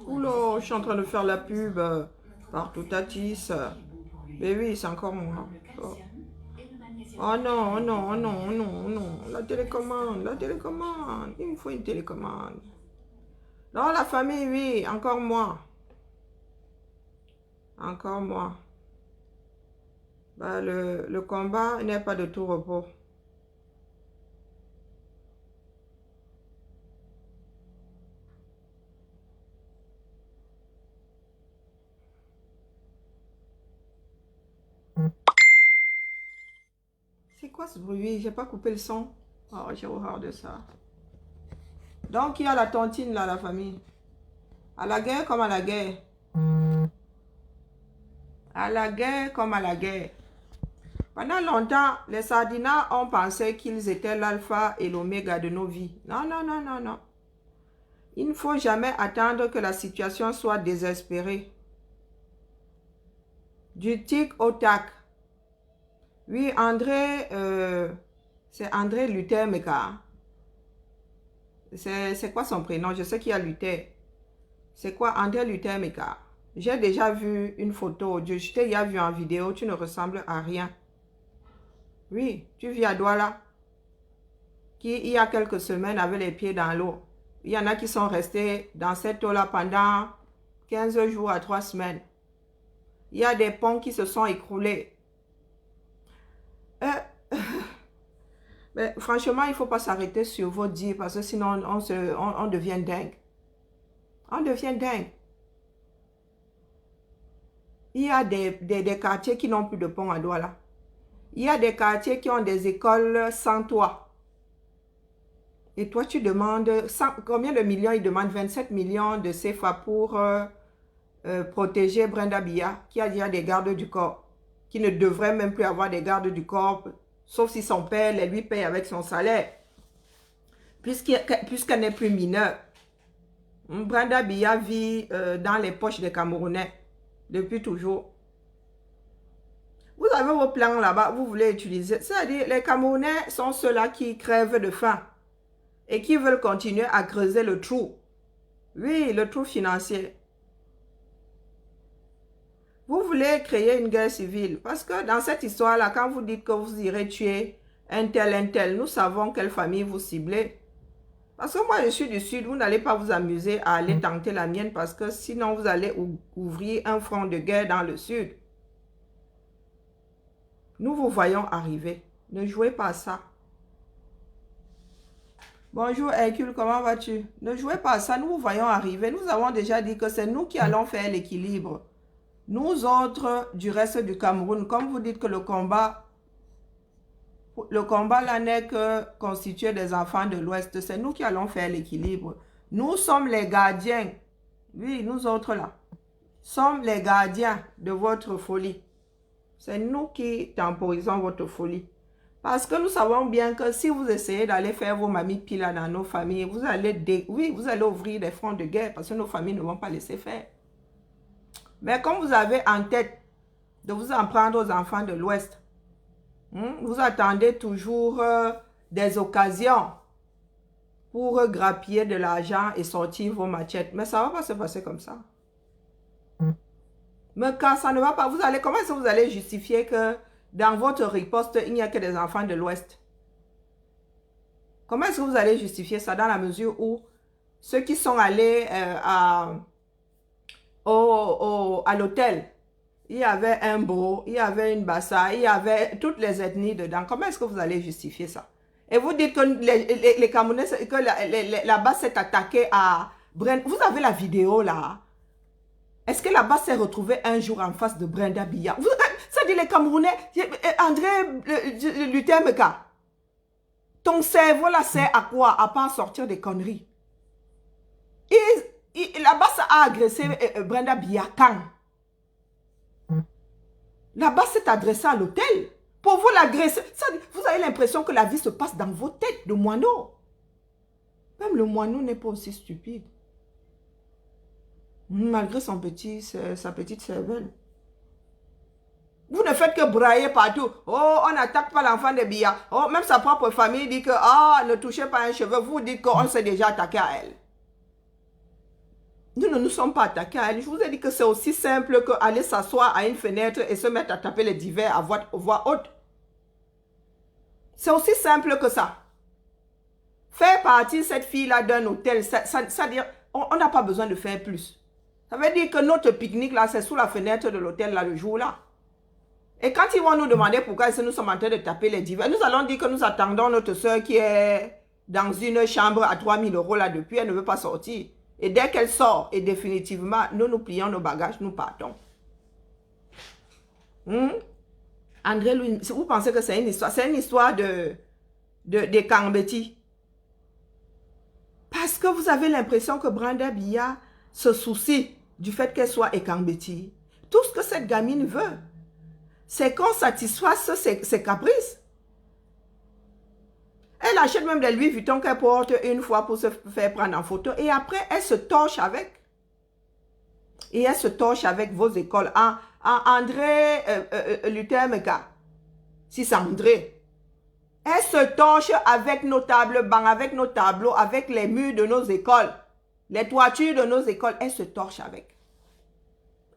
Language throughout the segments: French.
Oula, je suis en train de faire la pub partout Tatis. Mais oui, c'est encore moi. Oh. Oh non, oh non, oh non, oh non, oh non. La télécommande, la télécommande. Il me faut une télécommande. Non, la famille, oui, encore moi. Encore moi. Bah, le combat n'est pas de tout repos. C'est quoi ce bruit? J'ai pas coupé le son. Oh, j'ai horreur de ça. Donc, il y a la tontine là, la famille. À la guerre comme à la guerre. À la guerre comme à la guerre. Pendant longtemps, les Sardinats ont pensé qu'ils étaient l'alpha et l'oméga de nos vies. Non, non, non, non, non. Il ne faut jamais attendre que la situation soit désespérée. Du tic au tac. Oui, André, c'est André Luther Meka. C'est quoi son prénom? Je sais qu'il y a Luther. C'est quoi André Luther Meka? J'ai déjà vu une photo. Je t'ai déjà vu en vidéo. Tu ne ressembles à rien. Oui, tu vis à Douala. Qui, il y a quelques semaines, avait les pieds dans l'eau. Il y en a qui sont restés dans cette eau-là pendant 15 jours à 3 semaines. Il y a des ponts qui se sont écroulés. Mais franchement, il ne faut pas s'arrêter sur vos dires parce que sinon, on devient dingue. On devient dingue. Il y a des quartiers qui n'ont plus de pont à Douala. Il y a des quartiers qui ont des écoles sans toit. Et toi, tu demandes, combien de millions? Ils demandent 27 millions de CFA pour protéger Brenda Biya, qui a déjà des gardes du corps, qui ne devrait même plus avoir des gardes du corps, sauf si son père les lui paye avec son salaire, puisqu'elle n'est plus mineure. Brenda Biya vit dans les poches des Camerounais, depuis toujours. Vous avez vos plans là-bas, vous voulez utiliser. C'est-à-dire, les Camerounais sont ceux-là qui crèvent de faim et qui veulent continuer à creuser le trou. Oui, le trou financier. Vous voulez créer une guerre civile. Parce que dans cette histoire-là, quand vous dites que vous irez tuer un tel, nous savons quelle famille vous ciblez. Parce que moi, je suis du Sud, vous n'allez pas vous amuser à aller tenter la mienne parce que sinon, vous allez ouvrir un front de guerre dans le Sud. Nous vous voyons arriver. Ne jouez pas à ça. Bonjour Hercule, comment vas-tu? Ne jouez pas à ça, nous vous voyons arriver. Nous avons déjà dit que c'est nous qui allons faire l'équilibre. Nous autres, du reste du Cameroun, comme vous dites que le combat là n'est que constitué des enfants de l'Ouest, c'est nous qui allons faire l'équilibre. Nous sommes les gardiens, oui, nous autres là, sommes les gardiens de votre folie. C'est nous qui temporisons votre folie. Parce que nous savons bien que si vous essayez d'aller faire vos mamies pile dans nos familles, vous allez, vous allez ouvrir des fronts de guerre parce que nos familles ne vont pas laisser faire. Mais comme vous avez en tête de vous en prendre aux enfants de l'Ouest, vous attendez toujours des occasions pour grappiller de l'argent et sortir vos machettes. Mais ça ne va pas se passer comme ça. Mais quand ça ne va pas, comment est-ce que vous allez justifier que dans votre riposte, il n'y a que des enfants de l'Ouest? Comment est-ce que vous allez justifier ça dans la mesure où ceux qui sont allés à l'hôtel, il y avait un Bo, il y avait une Bassa, il y avait toutes les ethnies dedans. Comment est-ce que vous allez justifier ça? Et vous dites que les Camerounais, que la Basse s'est attaquée à Brenda. Vous avez la vidéo là? Est-ce que la Basse s'est retrouvée un jour en face de Brenda Biya? Ça dit les Camerounais, André Luther Meka. Ton cerveau là sert à quoi? À part sortir des conneries. La Basse a agressé Brenda Biya quand? La Basse s'est adressée à l'hôtel pour vous l'agresser. Vous avez l'impression que la vie se passe dans vos têtes de moineaux. Même le moineau n'est pas aussi stupide. Malgré sa petite cervelle. Vous ne faites que brailler partout. Oh, on n'attaque pas l'enfant de Biya. Oh, même sa propre famille dit que, ne touchez pas un cheveu. Vous dites qu'on s'est déjà attaqué à elle. Nous ne nous sommes pas attaqués à elle. Je vous ai dit que c'est aussi simple qu'aller s'asseoir à une fenêtre et se mettre à taper les divers à voix haute. C'est aussi simple que ça. Faire partir cette fille-là d'un hôtel, ça veut dire on n'a pas besoin de faire plus. Ça veut dire que notre pique-nique là, c'est sous la fenêtre de l'hôtel là le jour-là. Et quand ils vont nous demander pourquoi nous sommes en train de taper les divers, nous allons dire que nous attendons notre soeur qui est dans une chambre à 3 000 € là depuis, elle ne veut pas sortir. Et dès qu'elle sort, et définitivement, nous plions nos bagages, nous partons. André, lui, vous pensez que c'est une histoire de Kambeti. Parce que vous avez l'impression que Brenda Biya se soucie du fait qu'elle soit Ekambeti. Tout ce que cette gamine veut, c'est qu'on satisfasse ses caprices. Elle achète même des Louis Vuitton qu'elle porte une fois pour se faire prendre en photo. Et après, elle se torche avec. Et elle se torche avec vos écoles. André Lutemeka. Si c'est André. Elle se torche avec nos tables bancs, avec nos tableaux, avec les murs de nos écoles. Les toitures de nos écoles. Elle se torche avec.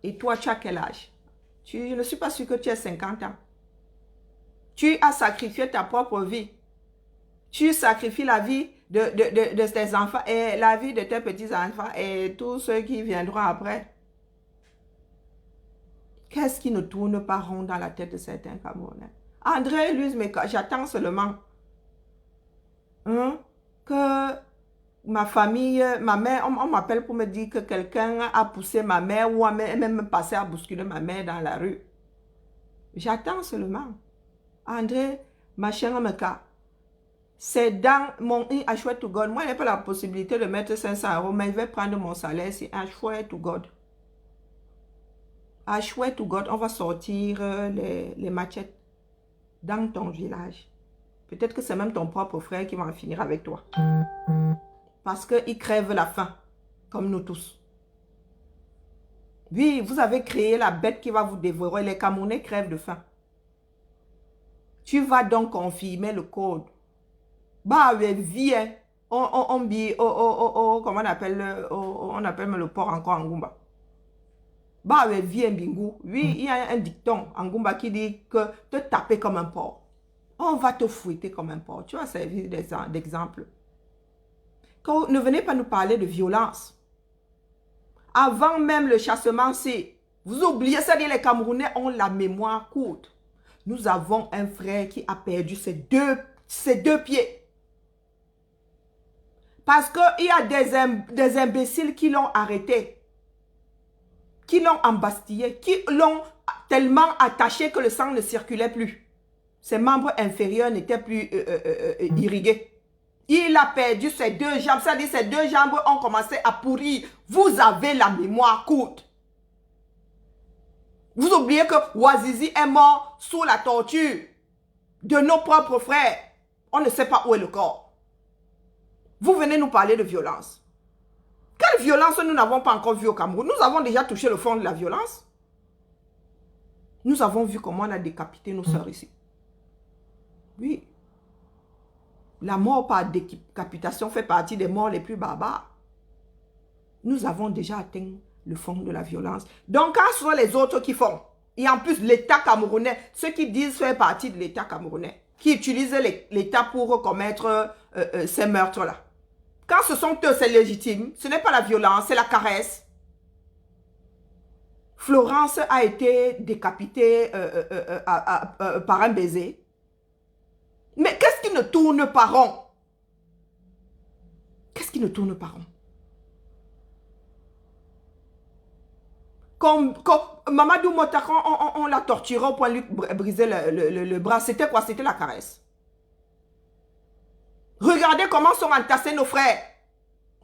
Et toi, tu as quel âge? Je ne suis pas sûre que tu aies 50 ans. Tu as sacrifié ta propre vie. Tu sacrifies la vie de tes enfants et la vie de tes petits-enfants et tous ceux qui viendront après. Qu'est-ce qui ne tourne pas rond dans la tête de certains Camerounais? André, Luis, mais j'attends seulement que ma famille, ma mère, on m'appelle pour me dire que quelqu'un a poussé ma mère ou a même passé à bousculer ma mère dans la rue. J'attends seulement. André, machin, Meka. C'est dans mon I swear to God. Moi, je n'ai pas la possibilité de mettre 500 €, mais je vais prendre mon salaire. C'est I swear to God. I swear to God, on va sortir les machettes dans ton village. Peut-être que c'est même ton propre frère qui va en finir avec toi. Parce qu'il crève la faim, comme nous tous. Oui, vous avez créé la bête qui va vous dévorer. Les Camerounais crèvent de faim. Tu vas donc confirmer le code. Bah, viens. Comment on appelle le porc encore en Goumba. Bah, viens, Bingou. Oui, il y a un dicton en Goumba qui dit que te taper comme un porc. On va te fouetter comme un porc. Tu vas servir d'exemple. Ne venez pas nous parler de violence. Avant même le chassement, vous oubliez, c'est-à-dire les Camerounais ont la mémoire courte. Nous avons un frère qui a perdu ses deux pieds. Parce qu'il y a des imbéciles qui l'ont arrêté, qui l'ont embastillé, qui l'ont tellement attaché que le sang ne circulait plus. Ses membres inférieurs n'étaient plus irrigués. Il a perdu ses deux jambes, c'est-à-dire ses deux jambes ont commencé à pourrir. Vous avez la mémoire courte. Vous oubliez que Ouazizi est mort sous la torture de nos propres frères. On ne sait pas où est le corps. Vous venez nous parler de violence. Quelle violence nous n'avons pas encore vue au Cameroun? Nous avons déjà touché le fond de la violence. Nous avons vu comment on a décapité nos sœurs ici. Oui. La mort par décapitation fait partie des morts les plus barbares. Nous avons déjà atteint le fond de la violence. Donc, quand ce sont les autres qui font, et en plus l'État camerounais, ceux qui disent faire partie de l'État camerounais, qui utilisent l'État pour commettre ces meurtres-là. Quand ce sont eux, c'est légitime. Ce n'est pas la violence, c'est la caresse. Florence a été décapitée par un baiser. Mais qu'est-ce qui ne tourne pas rond? Qu'est-ce qui ne tourne pas rond? Comme Mamadou Motakon, on l'a torturé au point de lui briser le bras. C'était quoi? C'était la caresse. Regardez comment sont entassés nos frères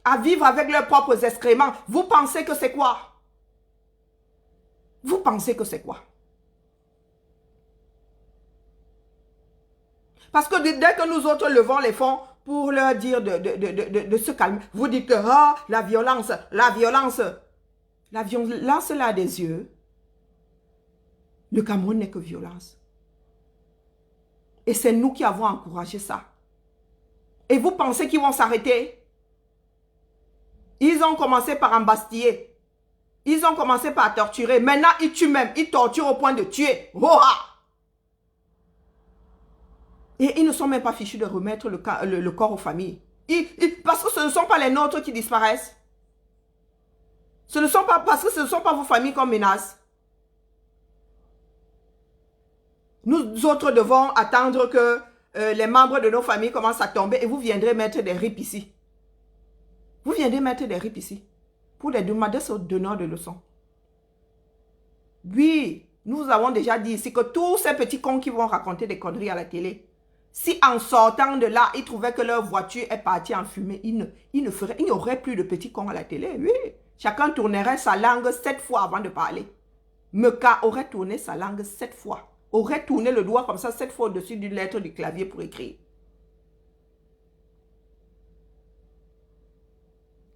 à vivre avec leurs propres excréments. Vous pensez que c'est quoi? Vous pensez que c'est quoi? Parce que dès que nous autres levons les fonds pour leur dire de se calmer, vous dites que la violence, la violence. La violence là des yeux. Le Cameroun n'est que violence. Et c'est nous qui avons encouragé ça. Et vous pensez qu'ils vont s'arrêter? Ils ont commencé par embastiller. Ils ont commencé par torturer. Maintenant, ils tuent même. Ils torturent au point de tuer. Oha! Et ils ne sont même pas fichus de remettre le corps aux familles. Parce que ce ne sont pas les nôtres qui disparaissent. Ce ne sont pas, parce que ce ne sont pas vos familles qu'on menace. Nous autres devons attendre que les membres de nos familles commencent à tomber et vous viendrez mettre des rips ici. Vous viendrez mettre des rips ici pour les demander aux donneurs de leçons. Oui, nous avons déjà dit ici que tous ces petits cons qui vont raconter des conneries à la télé, si en sortant de là, ils trouvaient que leur voiture est partie en fumée, il n'y aurait plus de petits cons à la télé. Oui, chacun tournerait sa langue 7 fois avant de parler. Meka aurait tourné sa langue 7 fois. Aurait tourné le doigt comme ça 7 fois au-dessus d'une lettre du clavier pour écrire.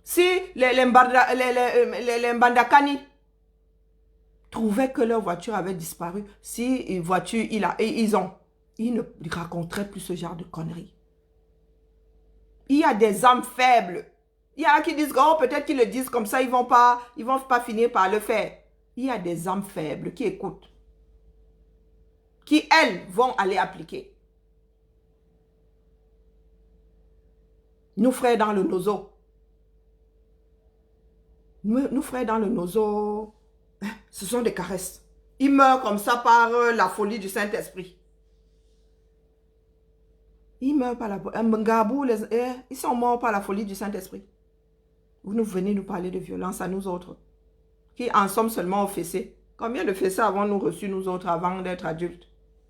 Si les Mbandakani trouvaient que leur voiture avait disparu, si une voiture, ils ne raconteraient plus ce genre de conneries. Il y a des âmes faibles. Il y a qui disent, oh, peut-être qu'ils le disent comme ça, ils vont pas finir par le faire. Il y a des âmes faibles qui écoutent. Qui, elles, vont aller appliquer. Nos frères dans le nozo. Nos frères dans le nozo, ce sont des caresses. Ils meurent comme ça par la folie du Saint-Esprit. Ils meurent par la folie. Ils sont morts par la folie du Saint-Esprit. Vous nous venez nous parler de violence à nous autres, qui en sommes seulement au fessé. Combien de fessés avons-nous reçus nous autres avant d'être adultes?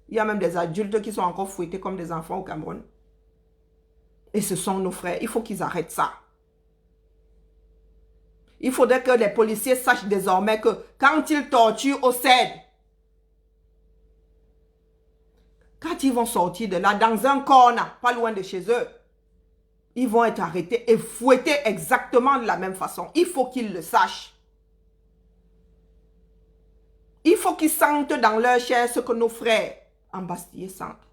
Il y a même des adultes qui sont encore fouettés comme des enfants au Cameroun. Et ce sont nos frères. Il faut qu'ils arrêtent ça. Il faudrait que les policiers sachent désormais que quand ils torturent au CED, quand ils vont sortir de là, dans un corner, pas loin de chez eux, ils vont être arrêtés et fouettés exactement de la même façon. Il faut qu'ils le sachent. Il faut qu'ils sentent dans leur chair ce que nos frères en Bastille sentent.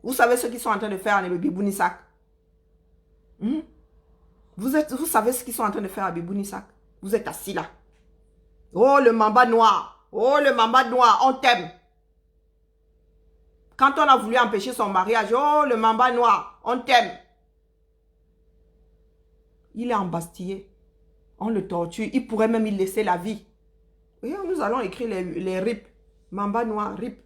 Vous savez ce qu'ils sont en train de faire à Bibounissac? Vous savez ce qu'ils sont en train de faire à Bibounissac? Vous êtes assis là. Oh, le mamba noir. Oh, le mamba noir, on t'aime. Quand on a voulu empêcher son mariage, oh, le mamba noir, on t'aime. Il est embastillé. On le torture. Il pourrait même y laisser la vie. Et nous allons écrire les rips. Mamba noir, rip.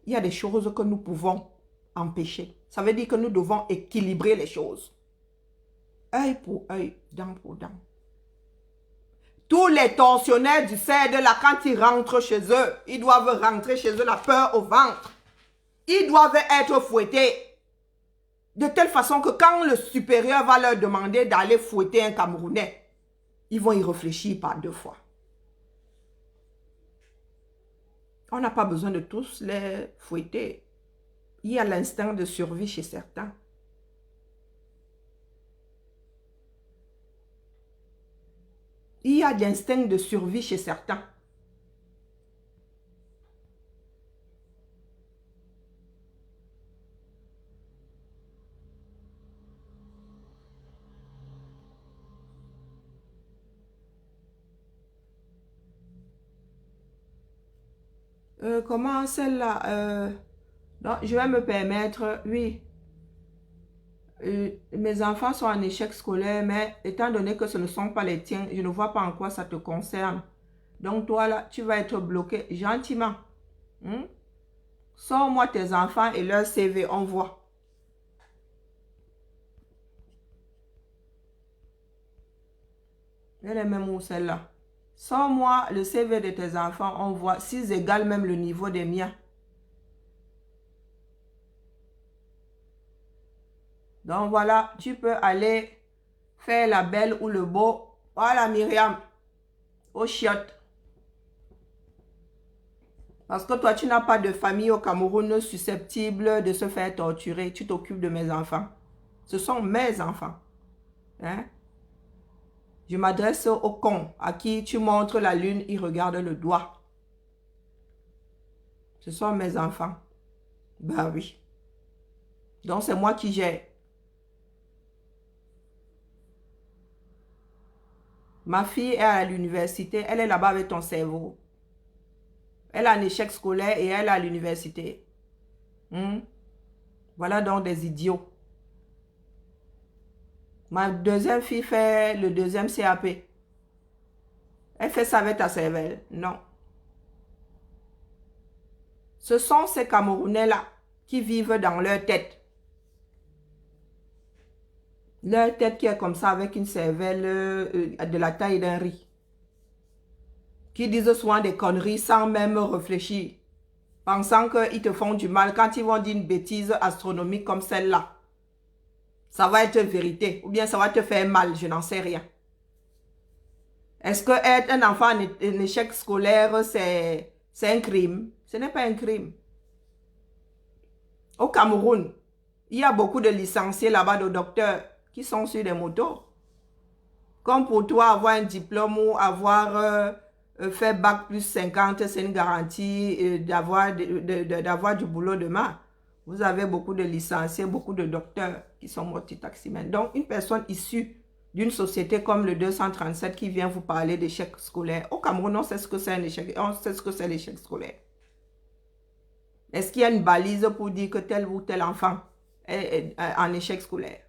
Il y a des choses que nous pouvons empêcher. Ça veut dire que nous devons équilibrer les choses. Œil pour œil, dent pour dent. Tous les tortionnaires du CED, là, quand ils rentrent chez eux, ils doivent rentrer chez eux la peur au ventre. Ils doivent être fouettés. De telle façon que quand le supérieur va leur demander d'aller fouetter un Camerounais, ils vont y réfléchir par 2 fois. On n'a pas besoin de tous les fouetter. Il y a l'instinct de survie chez certains. Il y a l'instinct de survie chez certains. Comment celle-là? Non, je vais me permettre, oui. Mes enfants sont en échec scolaire, mais étant donné que ce ne sont pas les tiens, je ne vois pas en quoi ça te concerne. Donc toi là, tu vas être bloqué gentiment. Sors-moi tes enfants et leur CV, on voit. Elle est même où celle-là? Sors-moi le CV de tes enfants, on voit s'ils égalent même le niveau des miens. Donc voilà, tu peux aller faire la belle ou le beau. Voilà Myriam, au chiottes. Parce que toi, tu n'as pas de famille au Cameroun susceptible de se faire torturer. Tu t'occupes de mes enfants. Ce sont mes enfants. Hein? Je m'adresse au con à qui tu montres la lune, il regarde le doigt. Ce sont mes enfants. Ben oui. Donc c'est moi qui gère. Ma fille est à l'université, elle est là-bas avec ton cerveau. Elle a un échec scolaire et elle est à l'université. Voilà donc des idiots. Ma deuxième fille fait le deuxième CAP. Elle fait ça avec ta cervelle. Non. Ce sont ces Camerounais-là qui vivent dans leur tête. Leur tête qui est comme ça avec une cervelle de la taille d'un riz. Qui disent souvent des conneries sans même réfléchir. Pensant qu'ils te font du mal quand ils vont dire une bêtise astronomique comme celle-là. Ça va être vérité ou bien ça va te faire mal, je n'en sais rien. Est-ce que être un enfant en échec scolaire, c'est un crime? Ce n'est pas un crime. Au Cameroun, il y a beaucoup de licenciés là-bas, de docteurs, qui sont sur des motos. Comme pour toi, avoir un diplôme ou avoir fait bac plus 50, c'est une garantie d'avoir du boulot demain. Vous avez beaucoup de licenciés, beaucoup de docteurs qui sont multitaximens. Donc, une personne issue d'une société comme le 237 qui vient vous parler d'échec scolaire. Au Cameroun, on sait ce que c'est un échec, on sait ce que c'est l'échec scolaire. Est-ce qu'il y a une balise pour dire que tel ou tel enfant est en échec scolaire?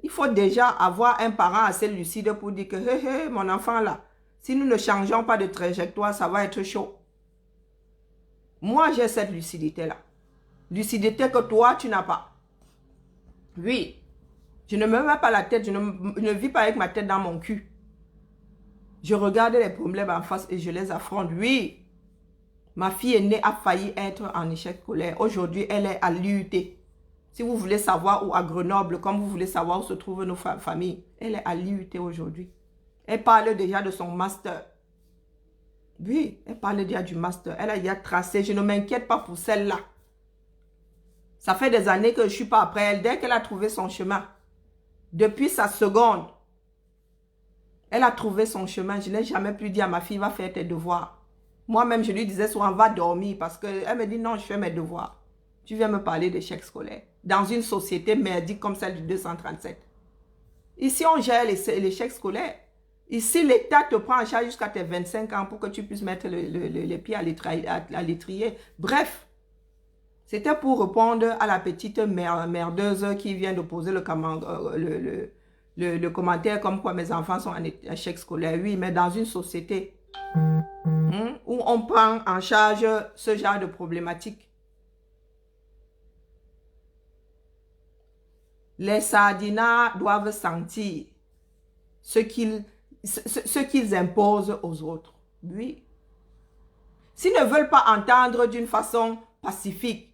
Il faut déjà avoir un parent assez lucide pour dire que hé, mon enfant là, si nous ne changeons pas de trajectoire, ça va être chaud. Moi, j'ai cette lucidité-là. Lucidité que toi, tu n'as pas. Oui. Je ne me mets pas la tête, je ne vis pas avec ma tête dans mon cul. Je regarde les problèmes en face et je les affronte. Oui. Ma fille aînée a failli être en échec scolaire. Aujourd'hui, elle est à l'IUT. Si vous voulez savoir où à Grenoble, comme vous voulez savoir où se trouvent nos familles, elle est à l'IUT aujourd'hui. Elle parle déjà de son master. Oui, elle parle déjà du master. Elle a déjà tracé. Je ne m'inquiète pas pour celle-là. Ça fait des années que je ne suis pas après elle. Dès qu'elle a trouvé son chemin, depuis sa seconde, elle a trouvé son chemin. Je n'ai jamais plus dit à ma fille, va faire tes devoirs. Moi-même, je lui disais souvent, va dormir. Parce qu'elle me dit, non, je fais mes devoirs. Tu viens me parler d'échec scolaire. Dans une société merdique comme celle du 237. Ici, on gère l'échec scolaire. Ici, l'État te prend en charge jusqu'à tes 25 ans pour que tu puisses mettre les pieds à l'étrier. Bref, c'était pour répondre à la petite merdeuse qui vient de poser le commentaire comme quoi mes enfants sont en échec scolaire. Oui, mais dans une société où on prend en charge ce genre de problématique. Les sardinats doivent sentir ce qu'ils imposent aux autres. Oui. S'ils ne veulent pas entendre d'une façon pacifique,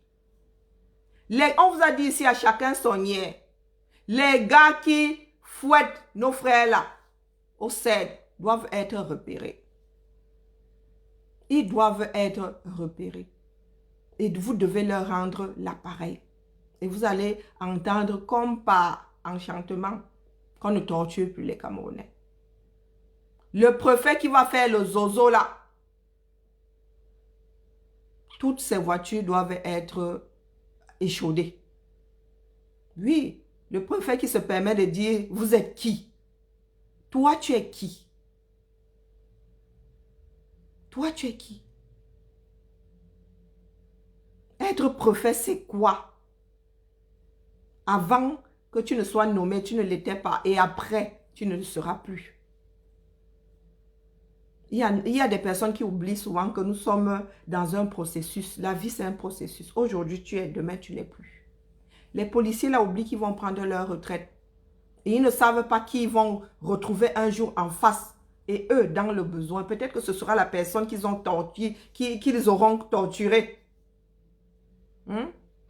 on vous a dit ici à chacun son niais. Les gars qui fouettent nos frères là, au CED, doivent être repérés. Ils doivent être repérés. Et vous devez leur rendre l'appareil. Et vous allez entendre comme par enchantement qu'on ne torture plus les Camerounais. Le préfet qui va faire le zozo là, toutes ces voitures doivent être échaudées. Oui, le préfet qui se permet de dire, vous êtes qui? Toi, tu es qui? Toi, tu es qui? Être préfet, c'est quoi? Avant que tu ne sois nommé, tu ne l'étais pas. Et après, tu ne le seras plus. Il y a des personnes qui oublient souvent que nous sommes dans un processus. La vie, c'est un processus. Aujourd'hui, tu es, demain, tu n'es plus. Les policiers, là, oublient qu'ils vont prendre leur retraite. Et ils ne savent pas qui vont retrouver un jour en face. Et eux, dans le besoin, peut-être que ce sera la personne qu'ils ont torturée, qu'ils auront torturée.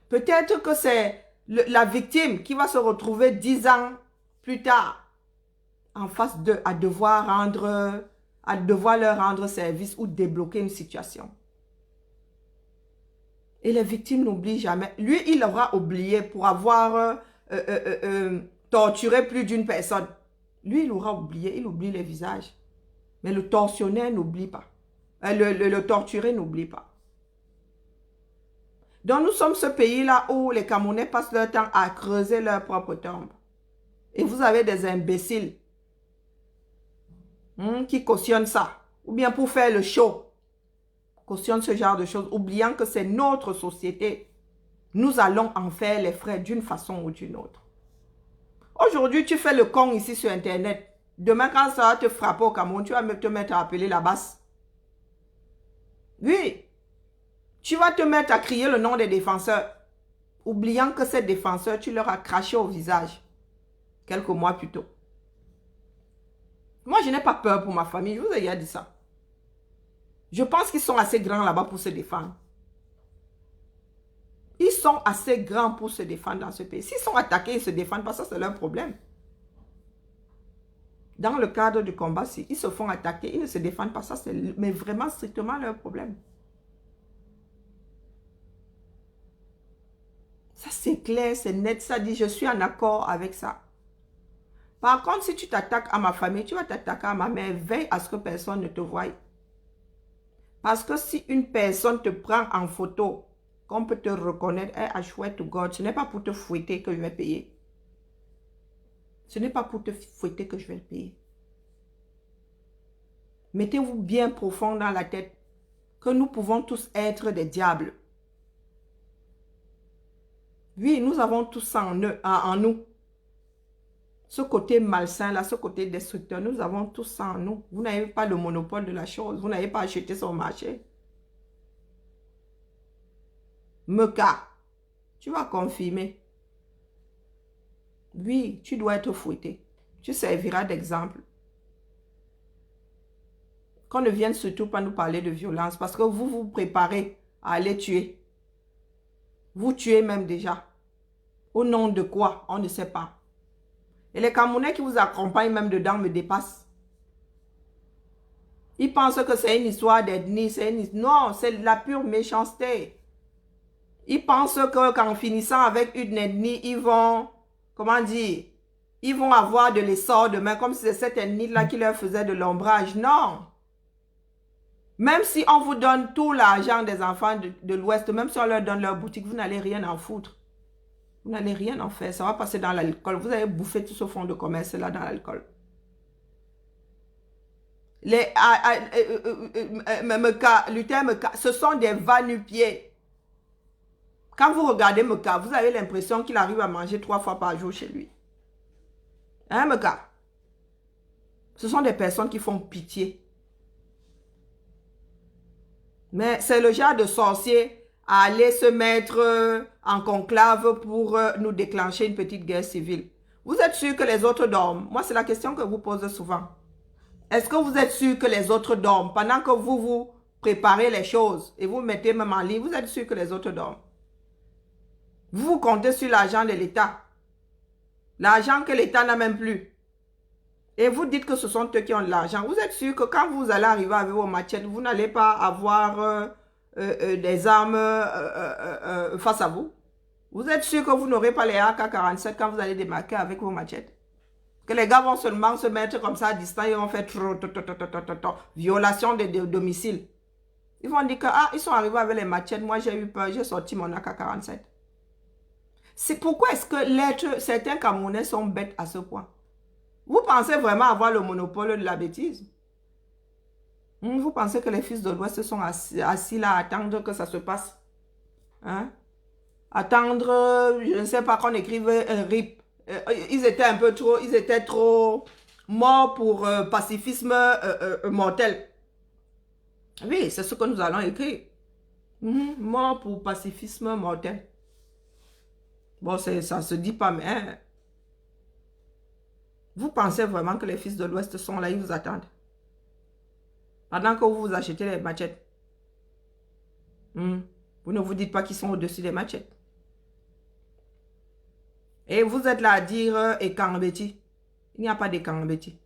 Peut-être que c'est la victime qui va se retrouver 10 ans plus tard en face d'eux à devoir leur rendre service ou débloquer une situation. Et les victimes n'oublient jamais. Lui, il aura oublié pour avoir torturé plus d'une personne. Lui, il aura oublié, il oublie les visages. Mais le tortionnaire n'oublie pas. Le torturé n'oublie pas. Donc, nous sommes ce pays-là où les Camerounais passent leur temps à creuser leur propre tombe. Et vous avez des imbéciles qui cautionne ça. Ou bien pour faire le show. Cautionne ce genre de choses, oubliant que c'est notre société. Nous allons en faire les frais d'une façon ou d'une autre. Aujourd'hui, tu fais le con ici sur Internet. Demain, quand ça va te frapper au Cameroun, tu vas te mettre à appeler la basse. Oui. Tu vas te mettre à crier le nom des défenseurs. Oubliant que ces défenseurs, tu leur as craché au visage. Quelques mois plus tôt. Moi, je n'ai pas peur pour ma famille. Je vous ai déjà dit ça. Je pense qu'ils sont assez grands là-bas pour se défendre. Ils sont assez grands pour se défendre dans ce pays. S'ils sont attaqués, ils ne se défendent pas. Ça, c'est leur problème. Dans le cadre du combat, si ils se font attaquer, ils ne se défendent pas. Ça, c'est mais vraiment strictement leur problème. Ça, c'est clair, c'est net. Ça dit, je suis en accord avec ça. Par contre, si tu t'attaques à ma famille, tu vas t'attaquer à ma mère. Veille à ce que personne ne te voie. Parce que si une personne te prend en photo, qu'on peut te reconnaître, I swear to God, ce n'est pas pour te fouetter que je vais payer. Ce n'est pas pour te fouetter que je vais le payer. Mettez-vous bien profond dans la tête que nous pouvons tous être des diables. Oui, nous avons tous ça en nous. Ce côté malsain là, ce côté destructeur, nous avons tous ça en nous. Vous n'avez pas le monopole de la chose. Vous n'avez pas acheté sur le marché. Meka, tu vas confirmer. Oui, tu dois être fouetté. Tu serviras d'exemple. Qu'on ne vienne surtout pas nous parler de violence parce que vous vous préparez à aller tuer. Vous tuez même déjà. Au nom de quoi? On ne sait pas. Et les Camerounais qui vous accompagnent même dedans me dépassent. Ils pensent que c'est une histoire d'ethnie. Non, c'est de la pure méchanceté. Ils pensent qu'en finissant avec une ethnie, ils vont, comment dire, ils vont avoir de l'essor demain, comme si c'est cette ethnie-là qui leur faisait de l'ombrage. Non. Même si on vous donne tout l'argent des enfants de l'Ouest, même si on leur donne leur boutique, vous n'allez rien en foutre. Vous n'allez rien en faire. Ça va passer dans l'alcool. Vous allez bouffer tout ce fonds de commerce-là dans l'alcool. Luther Meka, ce sont des va-nu-pieds. Quand vous regardez Meka, vous avez l'impression qu'il arrive à manger 3 fois par jour chez lui. Hein, Meka? Ce sont des personnes qui font pitié. Mais c'est le genre de sorcier à aller se mettre en conclave pour nous déclencher une petite guerre civile. Vous êtes sûr que les autres dorment? Moi, c'est la question que vous posez souvent. Est-ce que vous êtes sûr que les autres dorment? Pendant que vous préparez les choses et vous mettez même en ligne, vous êtes sûr que les autres dorment? Vous comptez sur l'argent de l'État. L'argent que l'État n'a même plus. Et vous dites que ce sont eux qui ont de l'argent. Vous êtes sûr que quand vous allez arriver avec vos machettes, vous n'allez pas avoir des armes face à vous? Vous êtes sûr que vous n'aurez pas les AK-47 quand vous allez démarquer avec vos machettes? Que les gars vont seulement se mettre comme ça à distance, ils vont faire violation de domicile. Ils vont dire que, ils sont arrivés avec les machettes, moi j'ai eu peur, j'ai sorti mon AK-47. C'est pourquoi est-ce que certains Camerounais sont bêtes à ce point? Vous pensez vraiment avoir le monopole de la bêtise? Vous pensez que les fils de l'Ouest sont assis là à attendre que ça se passe? Hein? Attendre, je ne sais pas, qu'on écrive un RIP. Ils étaient trop morts pour pacifisme mortel. Oui, c'est ce que nous allons écrire. Mort pour pacifisme mortel. Bon, ça ne se dit pas, mais... Vous pensez vraiment que les fils de l'Ouest sont là, ils vous attendent? Pendant que vous achetez les machettes. Vous ne vous dites pas qu'ils sont au-dessus des machettes. Et vous êtes là à dire Ekambeti. Il n'y a pas d'Ekambeti.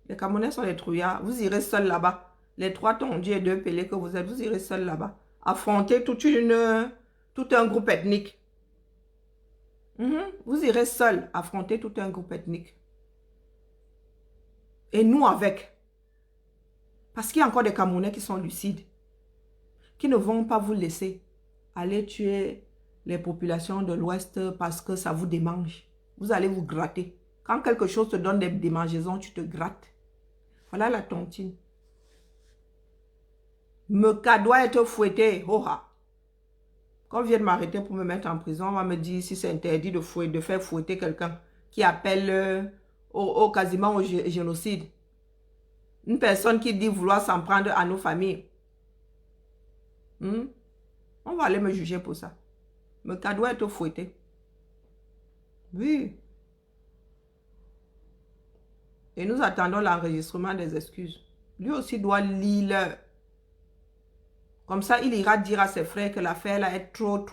Les Camerounais sont des trouillards. Vous irez seul là-bas. Les 3 tondus et 2 pélés que vous êtes, vous irez seul là-bas. Affronter tout un groupe ethnique. Vous irez seul affronter tout un groupe ethnique. Et nous avec. Parce qu'il y a encore des Camerounais qui sont lucides. Qui ne vont pas vous laisser aller tuer les populations de l'Ouest parce que ça vous démange. Vous allez vous gratter. Quand quelque chose te donne des démangeaisons, tu te grattes. Voilà la tontine. Meka doit être fouetté. Oha. Quand on vient de m'arrêter pour me mettre en prison, on va me dire si c'est interdit de faire fouetter quelqu'un qui appelle quasiment au génocide. Une personne qui dit vouloir s'en prendre à nos familles. On va aller me juger pour ça. Meka doit être fouetté. Oui. Et nous attendons l'enregistrement des excuses. Lui aussi doit lire. Comme ça, il ira dire à ses frères que l'affaire là est trop.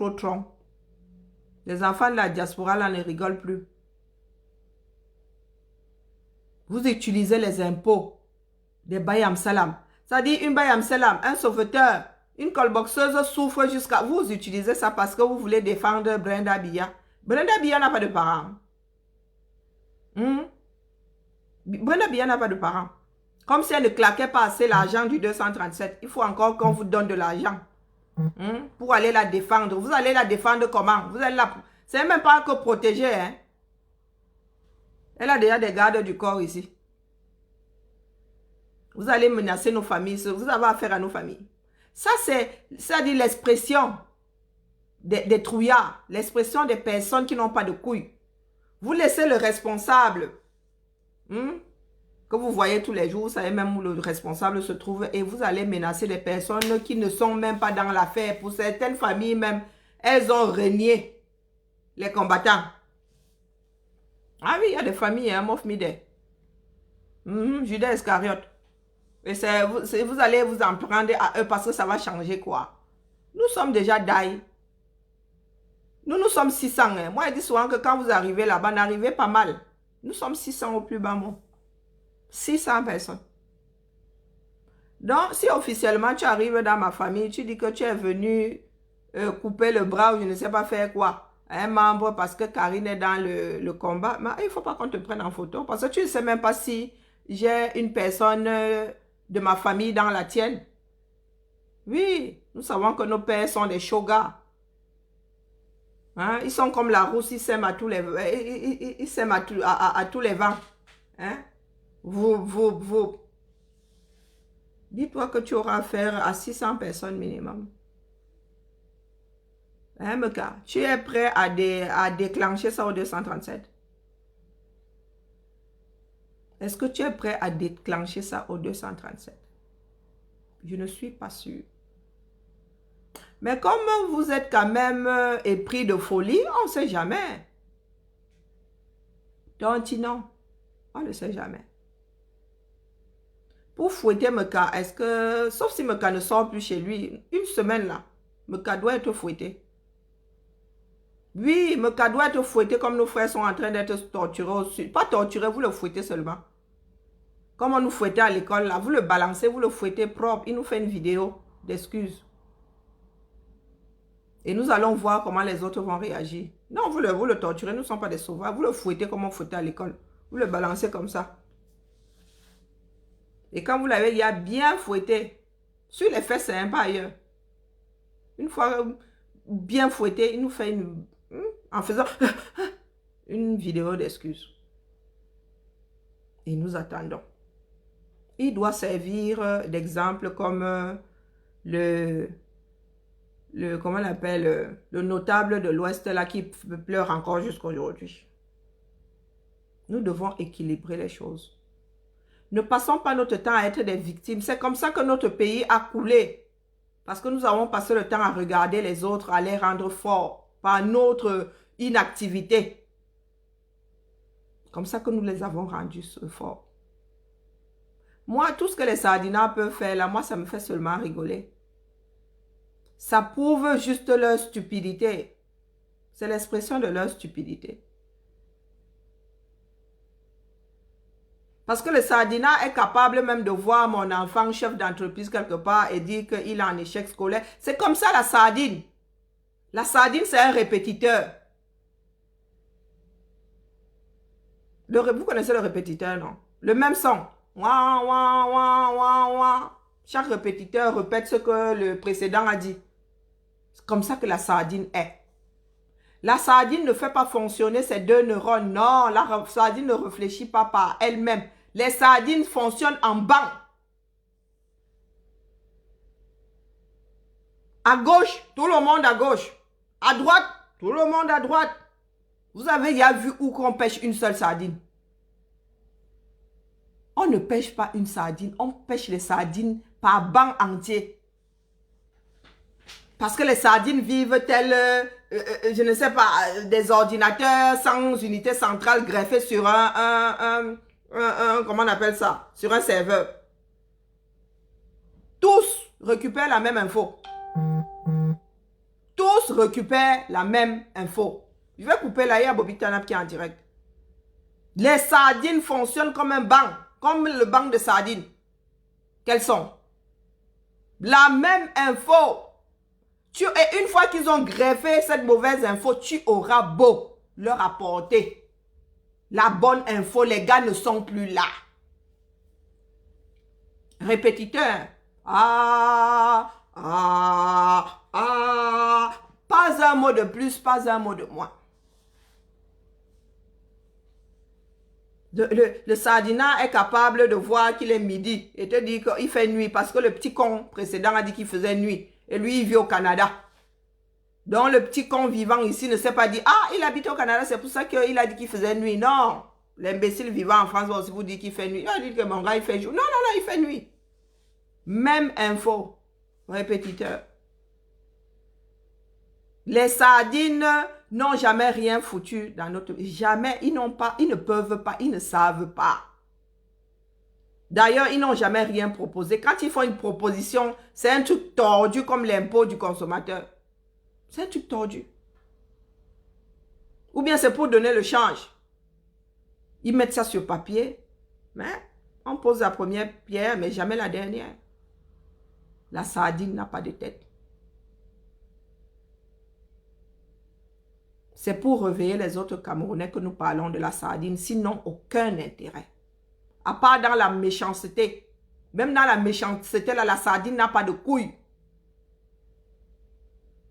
Les enfants de la diaspora là ne rigolent plus. Vous utilisez les impôts des Bayam Salam. Ça dit une Bayam Salam, un sauveteur, une colboxeuse souffre jusqu'à... Vous utilisez ça parce que vous voulez défendre Brenda Biya. Brenda Biya n'a pas de parents. Brenda Biya n'a pas de parents. Comme si elle ne claquait pas assez l'argent du 237. Il faut encore qu'on vous donne de l'argent. Pour aller la défendre. Vous allez la défendre comment? Vous allez la... C'est même pas que protéger. Hein? Elle a déjà des gardes du corps ici. Vous allez menacer nos familles. Vous avez affaire à nos familles. Ça, dit l'expression des trouillards. L'expression des personnes qui n'ont pas de couilles. Vous laissez le responsable... que vous voyez tous les jours, vous savez même où le responsable se trouve et vous allez menacer des personnes qui ne sont même pas dans l'affaire. Pour certaines familles même, elles ont renié les combattants. Ah oui, il y a des familles, hein, Mof Mide. Judas Iscariote. Et vous allez vous en prendre à eux parce que ça va changer quoi. Nous sommes déjà d'ail. Nous sommes 600. Hein. Moi, je dis souvent que quand vous arrivez là-bas, n'arrivez pas mal. Nous sommes 600 au plus bas mot. 600 personnes. Donc, si officiellement tu arrives dans ma famille, tu dis que tu es venu couper le bras ou je ne sais pas faire quoi, un membre parce que Karine est dans le combat, mais il ne faut pas qu'on te prenne en photo parce que tu ne sais même pas si j'ai une personne de ma famille dans la tienne. Oui, nous savons que nos pères sont des shogas. Hein? Ils sont comme la rousse, ils s'aiment à tous les, ils s'aiment à tous les vents. Hein? Vous. Dis-toi que tu auras affaire à 600 personnes minimum. Hein, Meka? Tu es prêt à déclencher ça au 237? Est-ce que tu es prêt à déclencher ça au 237? Je ne suis pas sûre. Mais comme vous êtes quand même épris de folie, on ne sait jamais. Donc, non, on ne sait jamais. Pour fouetter Meka, est-ce que, sauf si Meka ne sort plus chez lui, une semaine là, Meka doit être fouetté. Oui, Meka doit être fouetté comme nos frères sont en train d'être torturés aussi. Pas torturés, vous le fouettez seulement. Comme on nous fouettait à l'école là, vous le balancez, vous le fouettez propre. Il nous fait une vidéo d'excuses. Et nous allons voir comment les autres vont réagir. Non, vous le torturez, nous ne sommes pas des sauvages. Vous le fouettez comme on fouettait à l'école. Vous le balancez comme ça. Et quand vous l'avez bien fouetté, sur les fesses, c'est un pas ailleurs. Une fois bien fouetté, il nous fait en faisant une vidéo d'excuses. Et nous attendons. Il doit servir d'exemple comme comment on appelle, le notable de l'Ouest là qui pleure encore jusqu'à aujourd'hui. Nous devons équilibrer les choses. Ne passons pas notre temps à être des victimes. C'est comme ça que notre pays a coulé. Parce que nous avons passé le temps à regarder les autres, à les rendre forts par notre inactivité. Comme ça que nous les avons rendus forts. Moi, tout ce que les Sardinas peuvent faire là, moi, ça me fait seulement rigoler. Ça prouve juste leur stupidité. C'est l'expression de leur stupidité. Parce que le Sardina est capable même de voir mon enfant chef d'entreprise quelque part et dire qu'il est en échec scolaire. C'est comme ça la sardine. La sardine, c'est un répétiteur. Vous connaissez le répétiteur, non? Le même son. Ouah, ouah, ouah, ouah, ouah. Chaque répétiteur répète ce que le précédent a dit. C'est comme ça que la sardine est. La sardine ne fait pas fonctionner ses deux neurones. Non, la sardine ne réfléchit pas par elle-même. Les sardines fonctionnent en banc. À gauche, tout le monde à gauche. À droite, tout le monde à droite. Vous avez déjà vu où qu'on pêche une seule sardine? On ne pêche pas une sardine, on pêche les sardines par banc entier. Parce que les sardines vivent telles, je ne sais pas, des ordinateurs sans unité centrale greffés sur comment on appelle ça? Sur un serveur. Tous récupèrent la même info. Tous récupèrent la même info. Je vais couper là, il y a Bobby Tanap qui est en direct. Les sardines fonctionnent comme un banc, comme le banc de sardines. Quelles sont? La même info. Et une fois qu'ils ont greffé cette mauvaise info, tu auras beau leur apporter la bonne info, les gars ne sont plus là. Répétiteur. Ah, ah, ah. Pas un mot de plus, pas un mot de moins. Le sardinat est capable de voir qu'il est midi et te dire qu'il fait nuit parce que le petit con précédent a dit qu'il faisait nuit. Et lui, il vit au Canada. Donc, le petit con vivant ici ne s'est pas dit, ah, il habite au Canada, c'est pour ça qu'il a dit qu'il faisait nuit. Non. L'imbécile vivant en France va aussi vous dire qu'il fait nuit. Il a dit que mon gars, il fait jour. Non, non, non, il fait nuit. Même info. Répétiteur. Les sardines n'ont jamais rien foutu dans notre vie. Jamais. Ils n'ont pas, ils ne peuvent pas, ils ne savent pas. D'ailleurs, ils n'ont jamais rien proposé. Quand ils font une proposition, c'est un truc tordu comme l'impôt du consommateur. C'est un truc tordu. Ou bien c'est pour donner le change. Ils mettent ça sur papier, mais on pose la première pierre, mais jamais la dernière. La sardine n'a pas de tête. C'est pour réveiller les autres Camerounais que nous parlons de la sardine, sinon aucun intérêt. À part dans la méchanceté. Même dans la méchanceté, là, la sardine n'a pas de couilles.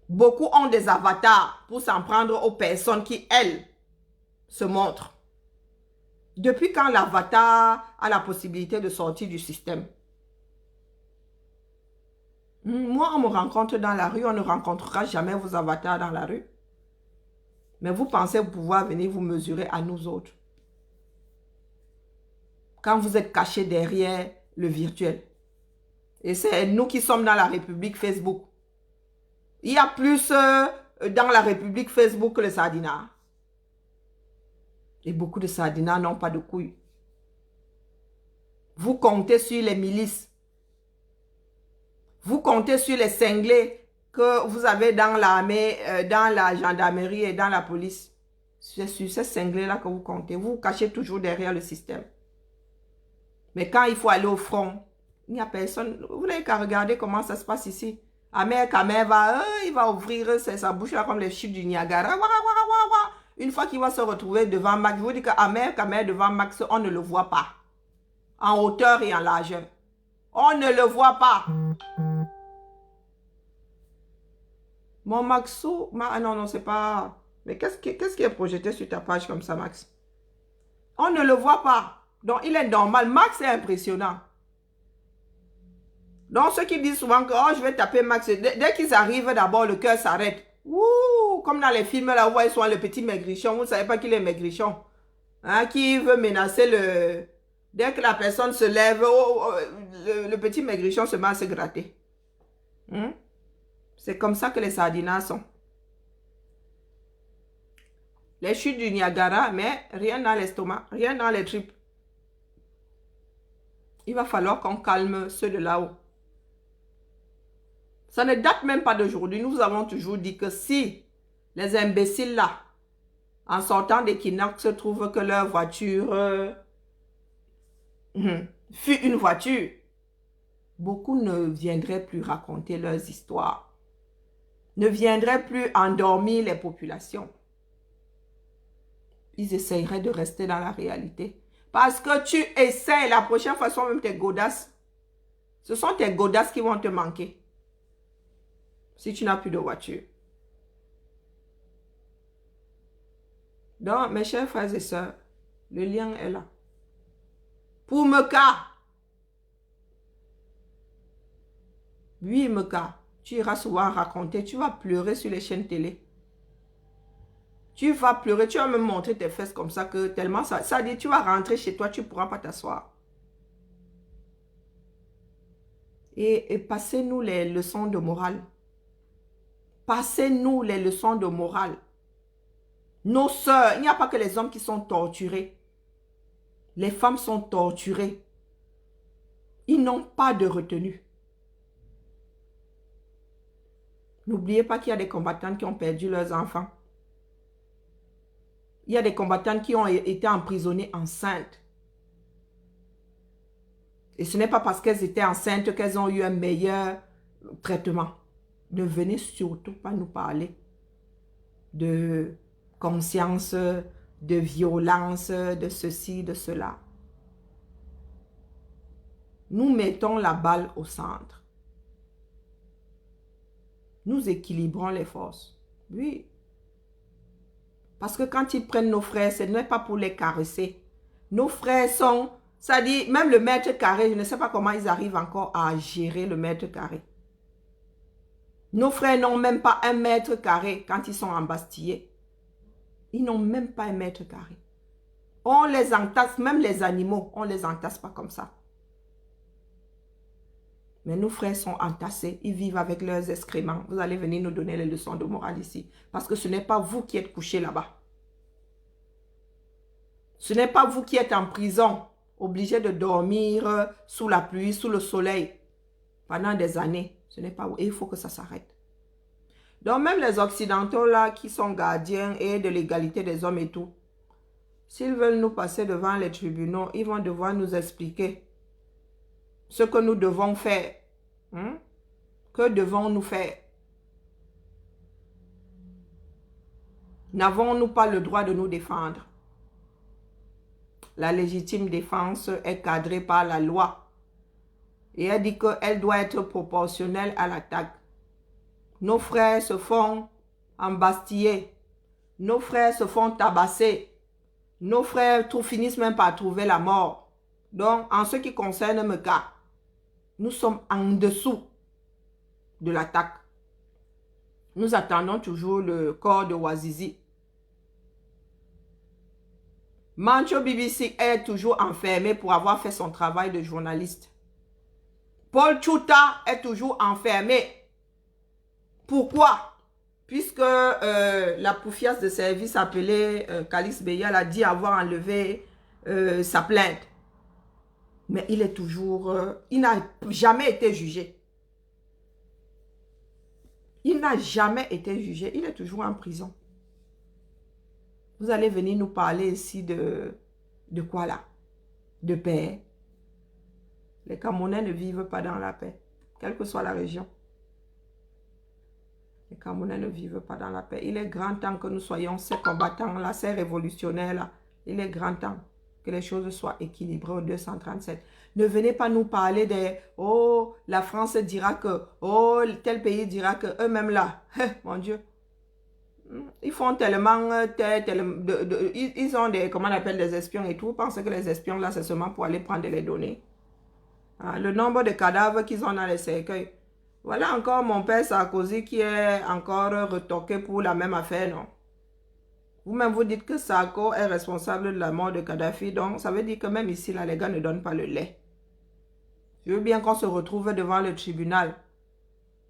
Beaucoup ont des avatars pour s'en prendre aux personnes qui, elles, se montrent. Depuis quand l'avatar a la possibilité de sortir du système? Moi, on me rencontre dans la rue, on ne rencontrera jamais vos avatars dans la rue. Mais vous pensez pouvoir venir vous mesurer à nous autres. Quand vous êtes cachés derrière le virtuel. Et c'est nous qui sommes dans la République Facebook. Il y a plus dans la République Facebook que le sardinat. Et beaucoup de sardinats n'ont pas de couilles. Vous comptez sur les milices. Vous comptez sur les cinglés que vous avez dans l'armée, dans la gendarmerie et dans la police. C'est sur ces cinglés-là que vous comptez. Vous vous cachez toujours derrière le système. Mais quand il faut aller au front, il n'y a personne. Vous n'avez qu'à regarder comment ça se passe ici. Ahmed Kamer il va ouvrir sa bouche là comme les chutes du Niagara. Une fois qu'il va se retrouver devant Max, je vous dis qu'Ahmed Kamer devant Max, on ne le voit pas. En hauteur et en largeur. On ne le voit pas. Mon Maxou, ah non, non, c'est pas... Mais qu'est-ce qui est projeté sur ta page comme ça, Max? On ne le voit pas. Donc, il est normal. Max est impressionnant. Donc, ceux qui disent souvent que, oh, je vais taper Max, dès qu'ils arrivent, d'abord, le cœur s'arrête. Ouh, comme dans les films, là, où ils sont le petit maigrichon. Vous ne savez pas qu'il est maigrichon. Hein, qui veut menacer le... Dès que la personne se lève, le petit maigrichon se met à se gratter. C'est comme ça que les sardinats sont. Les chutes du Niagara, mais rien dans l'estomac, rien dans les tripes. Il va falloir qu'on calme ceux de là-haut. Ça ne date même pas d'aujourd'hui. Nous avons toujours dit que si les imbéciles là, en sortant des kidnappings, se trouvent que leur voiture fut une voiture, beaucoup ne viendraient plus raconter leurs histoires. Ne viendraient plus endormir les populations. Ils essaieraient de rester dans la réalité. Parce que tu essaies, la prochaine fois, ce sont même tes godasses. Ce sont tes godasses qui vont te manquer. Si tu n'as plus de voiture. Donc, mes chers frères et sœurs, le lien est là. Pour Meka. Oui, Meka. Tu iras souvent raconter. Tu vas pleurer sur les chaînes télé. Tu vas pleurer. Tu vas me montrer tes fesses comme ça que tellement ça dit tu vas rentrer chez toi. Tu ne pourras pas t'asseoir. Et passez-nous les leçons de morale. Passez-nous les leçons de morale. Nos sœurs, il n'y a pas que les hommes qui sont torturés. Les femmes sont torturées. Ils n'ont pas de retenue. N'oubliez pas qu'il y a des combattantes qui ont perdu leurs enfants. Il y a des combattantes qui ont été emprisonnées enceintes. Et ce n'est pas parce qu'elles étaient enceintes qu'elles ont eu un meilleur traitement. Ne venez surtout pas nous parler de conscience, de violence, de ceci, de cela. Nous mettons la balle au centre. Nous équilibrons les forces. Oui. Parce que quand ils prennent nos frères, ce n'est pas pour les caresser. Nos frères sont... Ça dit, même le mètre carré, je ne sais pas comment ils arrivent encore à gérer le mètre carré. Nos frères n'ont même pas 1 mètre carré quand ils sont embastillés. Ils n'ont même pas 1 mètre carré. On les entasse, même les animaux, on ne les entasse pas comme ça. Mais nos frères sont entassés, ils vivent avec leurs excréments. Vous allez venir nous donner les leçons de morale ici. Parce que ce n'est pas vous qui êtes couchés là-bas. Ce n'est pas vous qui êtes en prison, obligés de dormir sous la pluie, sous le soleil, pendant des années. Ce n'est pas vous. Et il faut que ça s'arrête. Donc même les Occidentaux là, qui sont gardiens et de l'égalité des hommes et tout, s'ils veulent nous passer devant les tribunaux, ils vont devoir nous expliquer ce que nous devons faire. Que devons-nous faire? N'avons-nous pas le droit de nous défendre? La légitime défense est cadrée par la loi. Et elle dit qu'elle doit être proportionnelle à l'attaque. Nos frères se font embastiller. Nos frères se font tabasser. Nos frères finissent même par trouver la mort. Donc, en ce qui concerne Meka, nous sommes en dessous de l'attaque. Nous attendons toujours le corps de Wazizi. Mancho BBC est toujours enfermé pour avoir fait son travail de journaliste. Paul Chouta est toujours enfermé. Pourquoi? Puisque la poufiasse de service appelée Kalis Beyal a dit avoir enlevé sa plainte. Mais il est toujours... il n'a jamais été jugé. Il n'a jamais été jugé. Il est toujours en prison. Vous allez venir nous parler ici de quoi là? De paix. Les Camerounais ne vivent pas dans la paix, quelle que soit la région. Les Camerounais ne vivent pas dans la paix. Il est grand temps que nous soyons ces combattants-là, ces révolutionnaires-là. Il est grand temps que les choses soient équilibrées au 237. Ne venez pas nous parler de « Oh, la France dira que... Oh, tel pays dira que... » Eux-mêmes là, mon Dieu. Ils font tellement... ils ont des... Comment on appelle des espions et tout. Ils pensent que les espions là, c'est seulement pour aller prendre les données. Le nombre de cadavres qu'ils ont dans les cercueils. Voilà encore mon père Sarkozy qui est encore retoqué pour la même affaire, non? Vous-même, vous dites que Sarko est responsable de la mort de Kadhafi. Donc, ça veut dire que même ici, là, les gars ne donnent pas le lait. Je veux bien qu'on se retrouve devant le tribunal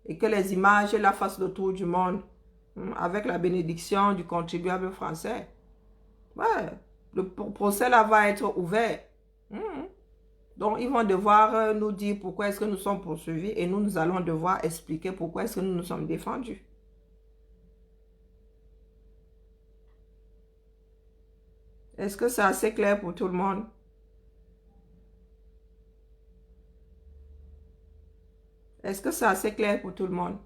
et que les images la fassent le tour du monde avec la bénédiction du contribuable français. Ouais, le procès là va être ouvert. Donc, ils vont devoir nous dire pourquoi est-ce que nous sommes poursuivis et nous allons devoir expliquer pourquoi est-ce que nous nous sommes défendus. Est-ce que c'est assez clair pour tout le monde? Est-ce que c'est assez clair pour tout le monde?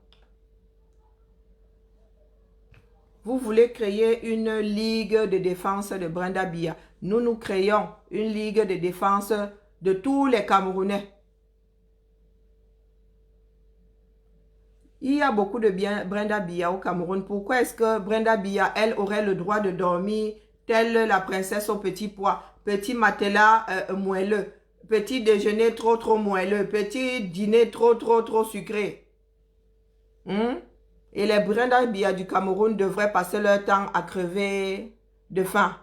Vous voulez créer une ligue de défense de Brenda Biya. Nous créons une ligue de défense de tous les Camerounais. Il y a beaucoup de Brenda Biya au Cameroun. Pourquoi est-ce que Brenda Biya, elle, aurait le droit de dormir telle la princesse au petit pois, petit matelas moelleux, Petit déjeuner trop moelleux. Petit dîner trop sucré. Et les Brenda Biya du Cameroun devraient passer leur temps à crever de faim.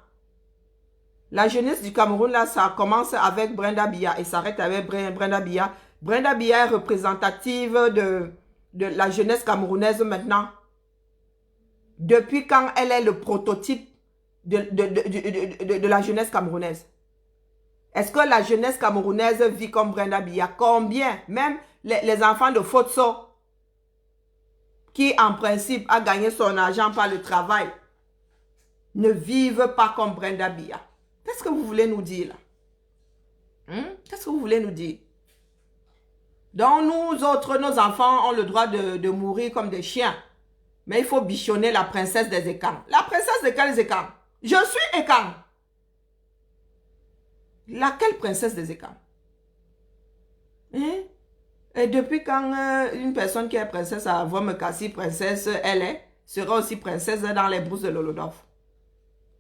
La jeunesse du Cameroun, là, ça commence avec Brenda Biya et s'arrête avec Brenda Biya. Brenda Biya est représentative de la jeunesse camerounaise maintenant. Depuis quand elle est le prototype de la jeunesse camerounaise. Est-ce que la jeunesse camerounaise vit comme Brenda Biya? Combien? Même les enfants de Fotso, qui en principe a gagné son argent par le travail, ne vivent pas comme Brenda Biya. Qu'est-ce que vous voulez nous dire là? Qu'est-ce que vous voulez nous dire? Donc nous autres, nos enfants ont le droit de mourir comme des chiens. Mais il faut bichonner la princesse des Ekang. La princesse de quels Ekang? Je suis Ekang. Laquelle princesse des Ekang? Et depuis quand une personne qui est princesse à Vuomakassi, princesse, elle sera aussi princesse dans les brousses de l'Olodorf?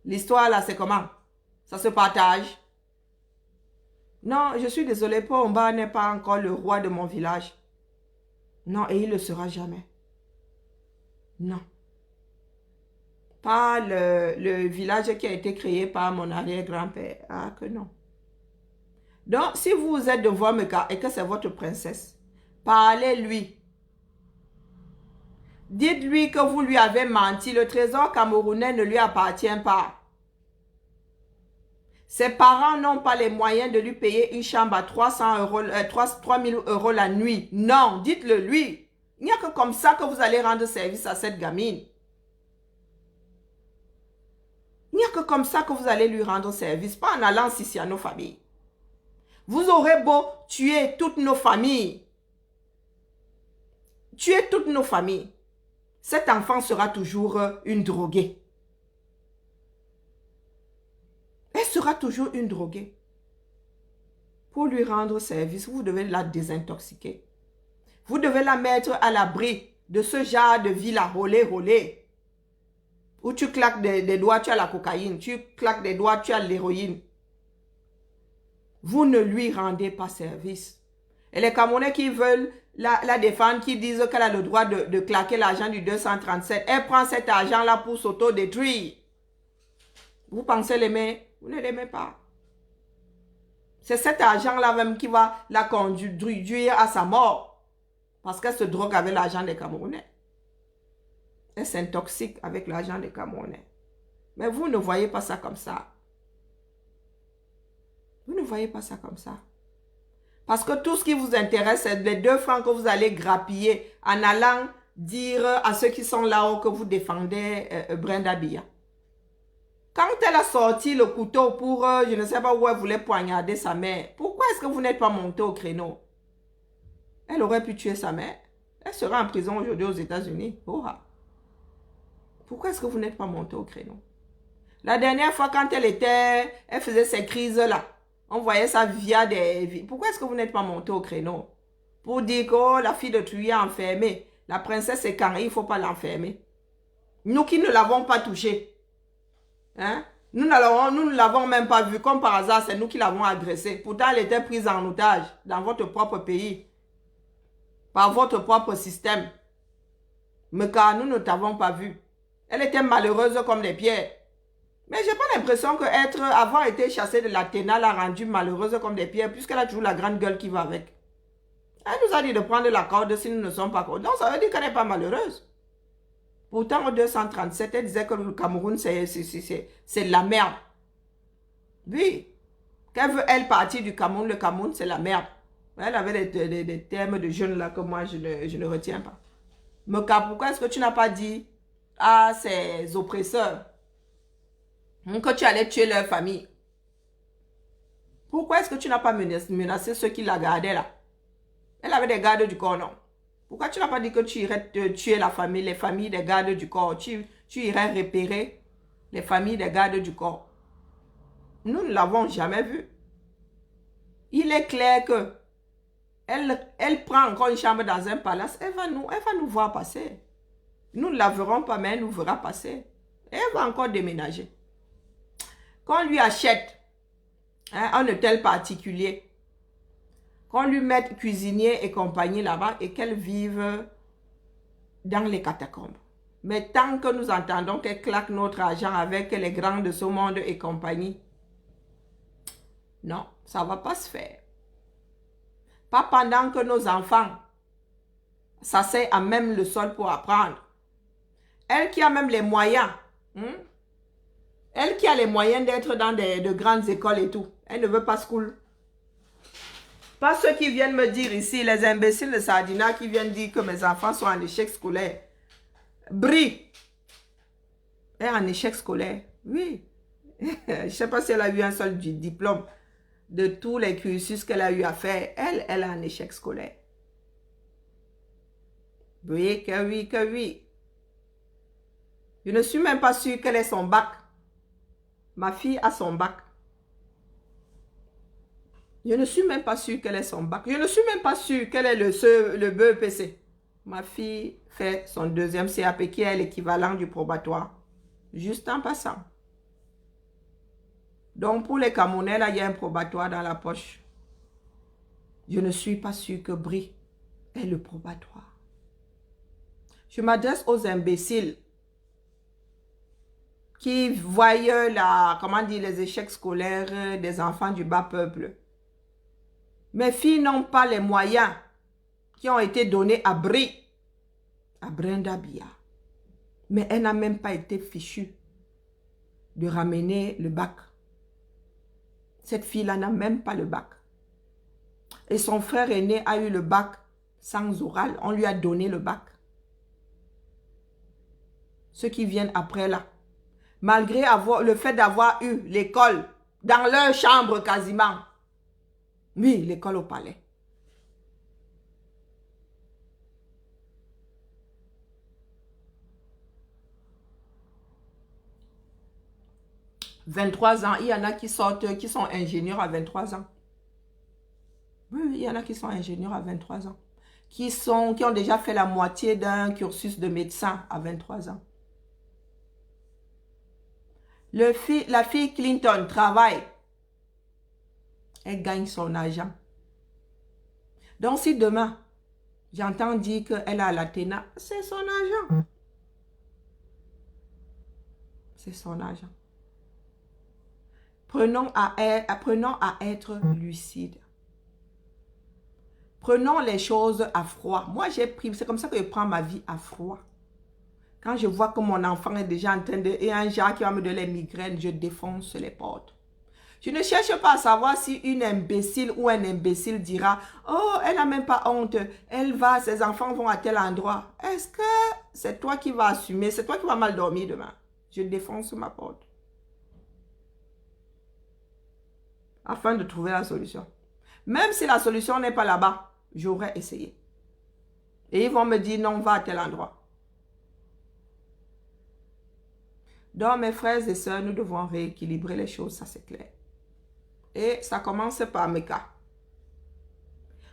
L'histoire là, c'est comment? Ça se partage? Non, je suis désolée, Pomba n'est pas encore le roi de mon village. Non, et il ne le sera jamais. Non. Pas le village qui a été créé par mon arrière-grand-père. Ah, que non. Donc, si vous êtes de Vuomeka et que c'est votre princesse, parlez-lui. Dites-lui que vous lui avez menti. Le trésor camerounais ne lui appartient pas. Ses parents n'ont pas les moyens de lui payer une chambre à 300 €, 3 000 € la nuit. Non, dites-le lui. Il n'y a que comme ça que vous allez rendre service à cette gamine. Il n'y a que comme ça que vous allez lui rendre service, pas en allant ici à nos familles. Vous aurez beau tuer toutes nos familles. Tuer toutes nos familles. Cet enfant sera toujours une droguée. Elle sera toujours une droguée. Pour lui rendre service, vous devez la désintoxiquer. Vous devez la mettre à l'abri de ce genre de vie là, rolé. Où tu claques des doigts, tu as la cocaïne. Tu claques des doigts, tu as l'héroïne. Vous ne lui rendez pas service. Et les Camerounais qui veulent la défendre, qui disent qu'elle a le droit de claquer l'argent du 237, elle prend cet argent-là pour s'auto-détruire. Vous pensez l'aimer? Vous ne l'aimez pas. C'est cet argent-là même qui va la conduire à sa mort. Parce qu'elle se drogue avec l'argent des Camerounais. Elle s'intoxique avec l'argent des Camerounais. Mais vous ne voyez pas ça comme ça. Vous ne voyez pas ça comme ça. Parce que tout ce qui vous intéresse, c'est les 2 francs que vous allez grappiller en allant dire à ceux qui sont là-haut que vous défendez Brenda Biya. Quand elle a sorti le couteau pour, je ne sais pas où elle voulait poignarder sa mère, pourquoi est-ce que vous n'êtes pas monté au créneau? Elle aurait pu tuer sa mère. Elle sera en prison aujourd'hui aux États-Unis. Pourquoi est-ce que vous n'êtes pas monté au créneau? La dernière fois, quand elle faisait ces crises-là, on voyait ça via des... Pourquoi est-ce que vous n'êtes pas monté au créneau? Pour dire que oh, la fille de Truy est enfermée. La princesse est carrée, il ne faut pas l'enfermer. Nous qui ne l'avons pas touchée. Hein? Nous ne l'avons même pas vue. Comme par hasard, c'est nous qui l'avons agressée. Pourtant, elle était prise en otage dans votre propre pays. Par votre propre système. Mais car nous ne t'avons pas vue. Elle était malheureuse comme les pierres. Mais je n'ai pas l'impression avoir été chassée de l'Athéna l'a rendue malheureuse comme des pierres, puisqu'elle a toujours la grande gueule qui va avec. Elle nous a dit de prendre la corde si nous ne sommes pas corde. Donc ça veut dire qu'elle n'est pas malheureuse. Pourtant, en 237, elle disait que le Cameroun, c'est la merde. Oui. Qu'elle veut, elle, partir du Cameroun, le Cameroun, c'est la merde. Elle avait des termes de jeunes là que moi, je ne retiens pas. Mais pourquoi est-ce que tu n'as pas dit à ces oppresseurs que tu allais tuer leur famille? Pourquoi est-ce que tu n'as pas menacé ceux qui la gardaient là? Elle avait des gardes du corps, non? Pourquoi tu n'as pas dit que tu irais tuer la famille, les familles des gardes du corps? Tu irais repérer les familles des gardes du corps. Nous ne l'avons jamais vu. Il est clair que elle prend encore une chambre dans un palace. Elle va nous voir passer. Nous ne la verrons pas, mais elle nous verra passer. Elle va encore déménager. Quand on lui achète un hôtel particulier, qu'on lui mette cuisinier et compagnie là-bas et qu'elle vive dans les catacombes. Mais tant que nous entendons qu'elle claque notre argent avec les grands de ce monde et compagnie, non, ça ne va pas se faire. Pas pendant que nos enfants s'asseyent à même le sol pour apprendre. Elle qui a même les moyens, elle qui a les moyens d'être dans de grandes écoles et tout, elle ne veut pas school. Pas ceux qui viennent me dire ici, les imbéciles de Sardina qui viennent dire que mes enfants sont en échec scolaire. Brie est en échec scolaire, oui. Je ne sais pas si elle a eu un seul diplôme de tous les cursus qu'elle a eu à faire. Elle a un échec scolaire. Oui, que oui, que oui. Je ne suis même pas sûre qu'elle ait son bac. Ma fille a son bac. Je ne suis même pas sûre qu'elle ait son bac. Je ne suis même pas sûre qu'elle ait le BEPC. Ma fille fait son deuxième CAP qui est l'équivalent du probatoire. Juste en passant. Donc pour les Camerounais, là, il y a un probatoire dans la poche. Je ne suis pas sûre que Brie ait le probatoire. Je m'adresse aux imbéciles qui voient les échecs scolaires des enfants du bas peuple. Mes filles n'ont pas les moyens qui ont été donnés à Brie, à Brenda Bia. Mais elle n'a même pas été fichue de ramener le bac. Cette fille-là n'a même pas le bac. Et son frère aîné a eu le bac sans oral. On lui a donné le bac. Ceux qui viennent après là, malgré le fait d'avoir eu l'école dans leur chambre quasiment. Oui, l'école au palais. « 23 ans, il y en a qui sortent, qui sont ingénieurs à 23 ans. Oui, il y en a qui sont ingénieurs à 23 ans. Qui ont déjà fait la moitié d'un cursus de médecin à 23 ans. La fille Clinton travaille. Elle gagne son argent. Donc si demain, j'entends dire qu'elle a l'Athéna, c'est son argent. C'est son argent. Apprenons à être lucides. Prenons les choses à froid. Moi, c'est comme ça que je prends ma vie à froid. Quand je vois que mon enfant est déjà en train de... Et un genre qui va me donner les migraines, je défonce les portes. Je ne cherche pas à savoir si une imbécile ou un imbécile dira « Oh, elle n'a même pas honte. Ses enfants vont à tel endroit. » Est-ce que c'est toi qui vas assumer? C'est toi qui vas mal dormir demain. Je défonce ma porte. Afin de trouver la solution. Même si la solution n'est pas là-bas, j'aurais essayé. Et ils vont me dire, non, va à tel endroit. Donc, mes frères et sœurs, nous devons rééquilibrer les choses, ça c'est clair. Et ça commence par mes cas.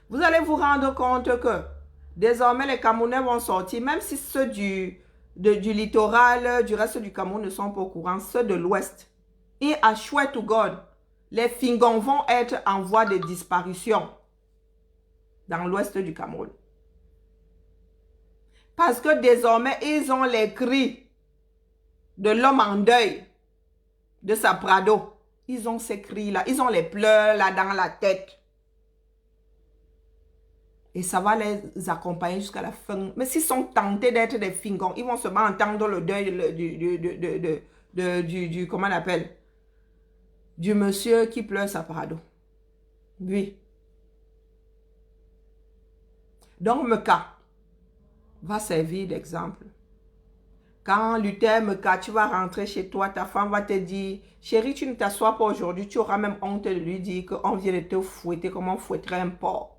Vous allez vous rendre compte que désormais, les Camerounais vont sortir, même si ceux du littoral, du reste du Cameroun ne sont pas au courant, ceux de l'Ouest. Et à swear to God, les Fingons vont être en voie de disparition dans l'ouest du Cameroun. Parce que désormais, ils ont les cris de l'homme en deuil de Saprado. Ils ont ces cris-là, ils ont les pleurs là dans la tête. Et ça va les accompagner jusqu'à la fin. Mais s'ils sont tentés d'être des Fingons, ils vont seulement entendre le deuil comment on appelle? Du monsieur qui pleure Saprado. Oui. Donc, Meka va servir d'exemple. Quand Luther Meka, tu vas rentrer chez toi, ta femme va te dire, chérie, tu ne t'assois pas aujourd'hui, tu auras même honte de lui dire qu'on vient de te fouetter comme on fouetterait un porc.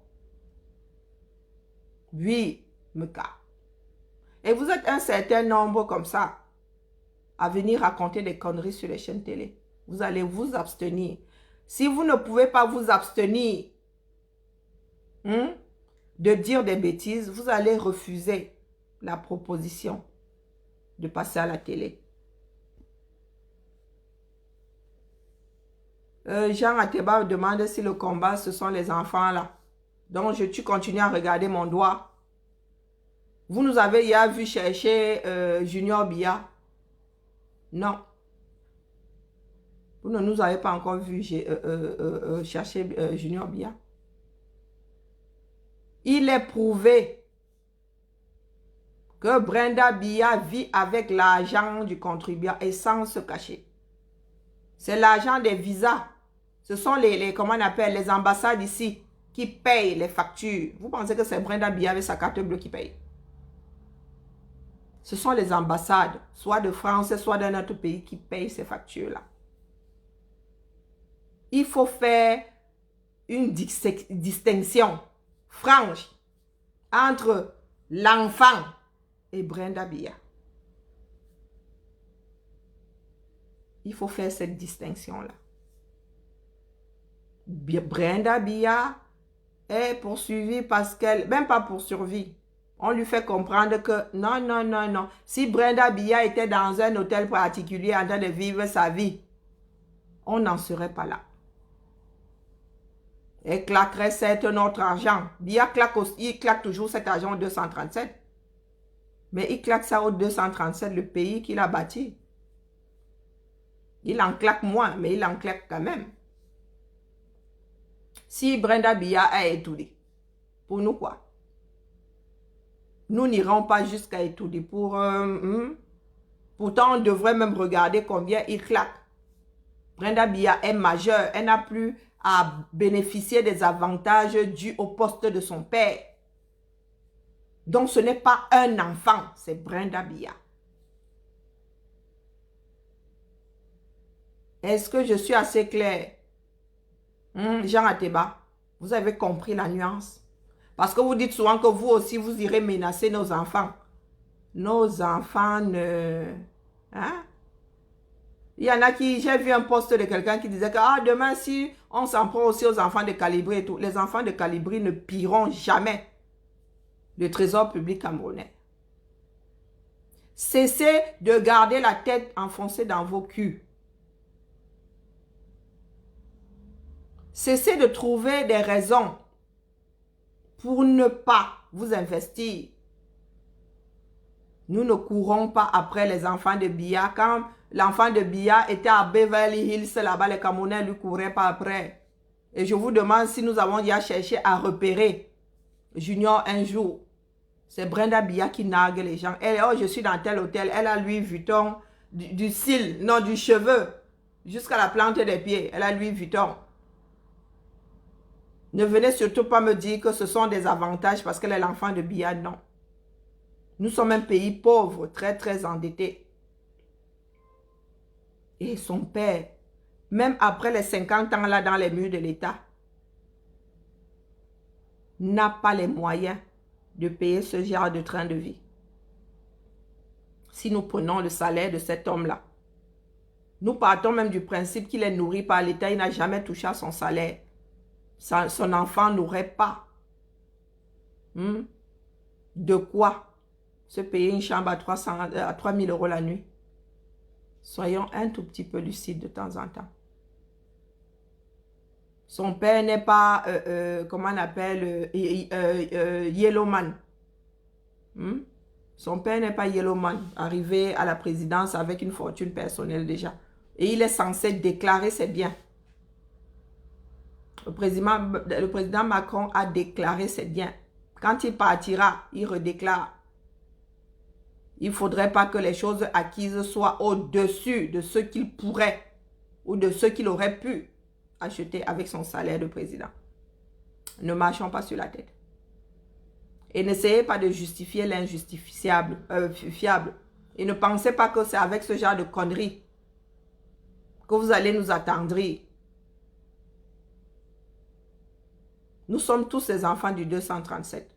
Oui, Meka. Et vous êtes un certain nombre comme ça à venir raconter des conneries sur les chaînes télé. Vous allez vous abstenir. Si vous ne pouvez pas vous abstenir de dire des bêtises, vous allez refuser la proposition de passer à la télé. Jean Ateba demande si le combat, ce sont les enfants là. Donc, tu continues à regarder mon doigt. Vous nous avez hier vu chercher Junior Bia. Non. Vous ne nous avez pas encore vu chercher Junior Bia. Il est prouvé que Brenda Bia vit avec l'argent du contribuable et sans se cacher. C'est l'argent des visas. Ce sont comment on appelle, les ambassades ici qui payent les factures. Vous pensez que c'est Brenda Bia avec sa carte bleue qui paye? Ce sont les ambassades, soit de France, soit d'un autre pays qui payent ces factures-là. Il faut faire une distinction franche entre l'enfant et Brenda Bia. Il faut faire cette distinction-là. Brenda Bia est poursuivie parce qu'elle, même pas pour survie, on lui fait comprendre que non, non, non, non. Si Brenda Bia était dans un hôtel particulier en train de vivre sa vie, on n'en serait pas là. Elle claquerait certes notre argent. Bia claque aussi, il claque toujours cet argent au 237. Mais il claque ça au 237, le pays qu'il a bâti. Il en claque moins, mais il en claque quand même. Si Brenda Bia a étudié, pour nous quoi? Nous n'irons pas jusqu'à étudier. Pourtant, on devrait même regarder combien il claque. Brenda Bia est majeure. Elle n'a plus à bénéficier des avantages dus au poste de son père. Donc, ce n'est pas un enfant, c'est Brenda Bia. Est-ce que je suis assez clair? Jean Ateba, vous avez compris la nuance? Parce que vous dites souvent que vous aussi, vous irez menacer nos enfants. Nos enfants ne... Hein? Il y en a qui... J'ai vu un post de quelqu'un qui disait que demain, si on s'en prend aussi aux enfants de Calibri et tout, les enfants de Calibri ne pilleront jamais le trésor public camerounais. Cessez de garder la tête enfoncée dans vos culs. Cessez de trouver des raisons pour ne pas vous investir. Nous ne courons pas après les enfants de Bia. Quand l'enfant de Bia était à Beverly Hills, là-bas, les Camerounais ne lui couraient pas après. Et je vous demande si nous avons déjà cherché à repérer Junior un jour. C'est Brenda Bia qui nargue les gens. Elle, oh, je suis dans tel hôtel. Elle a Louis Vuitton, du cil, non, du cheveu, jusqu'à la plante des pieds. Elle a Louis Vuitton. Ne venez surtout pas me dire que ce sont des avantages parce qu'elle est l'enfant de Bia, non. Nous sommes un pays pauvre, très, très endetté. Et son père, même après les 50 ans là dans les murs de l'État, n'a pas les moyens de payer ce genre de train de vie. Si nous prenons le salaire de cet homme-là, nous partons même du principe qu'il est nourri par l'État, il n'a jamais touché à son salaire. Son enfant n'aurait pas de quoi se payer une chambre à 3 000 € la nuit. Soyons un tout petit peu lucides de temps en temps. Son père n'est pas, comment on appelle, Yellowman. Son père n'est pas Yellowman, arrivé à la présidence avec une fortune personnelle déjà. Et il est censé déclarer ses biens. Le président Macron a déclaré ses biens. Quand il partira, il redéclare. Il ne faudrait pas que les choses acquises soient au-dessus de ce qu'il pourrait ou de ce qu'il aurait pu acheter avec son salaire de président. Ne marchons pas sur la tête. Et n'essayez pas de justifier l'injustifiable, fiable. Et ne pensez pas que c'est avec ce genre de conneries que vous allez nous attendrir. Nous sommes tous les enfants du 237.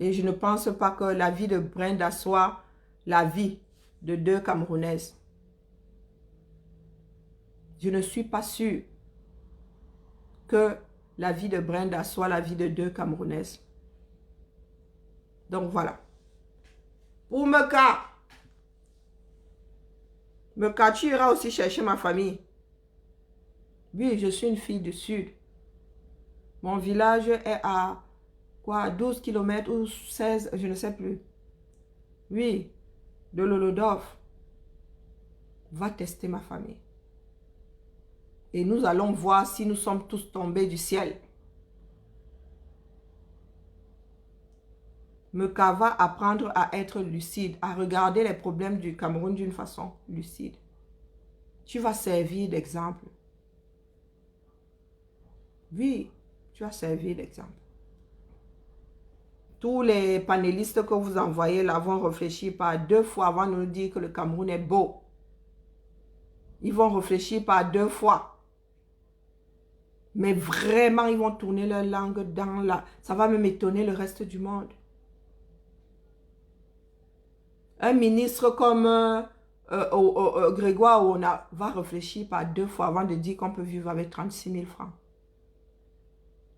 Et je ne pense pas que la vie de Brenda soit la vie de 2 Camerounaises. Je ne suis pas sûre que la vie de Brenda soit la vie de 2 Camerounaises. Donc voilà. Pour Meka, tu iras aussi chercher ma famille. Oui, je suis une fille du Sud. Mon village est à quoi, 12 km ou 16, je ne sais plus. Oui, de l'Holodov. Va tester ma famille. Et nous allons voir si nous sommes tous tombés du ciel. Meka va apprendre à être lucide, à regarder les problèmes du Cameroun d'une façon lucide. Tu vas servir d'exemple. Oui, tu vas servir d'exemple. Tous les panélistes que vous envoyez là vont réfléchir par 2 fois avant de nous dire que le Cameroun est beau. Ils vont réfléchir par 2 fois. Mais vraiment, ils vont tourner leur langue dans la... Ça va même étonner le reste du monde. Un ministre comme Grégoire Ouna va réfléchir par 2 fois avant de dire qu'on peut vivre avec 36 000 francs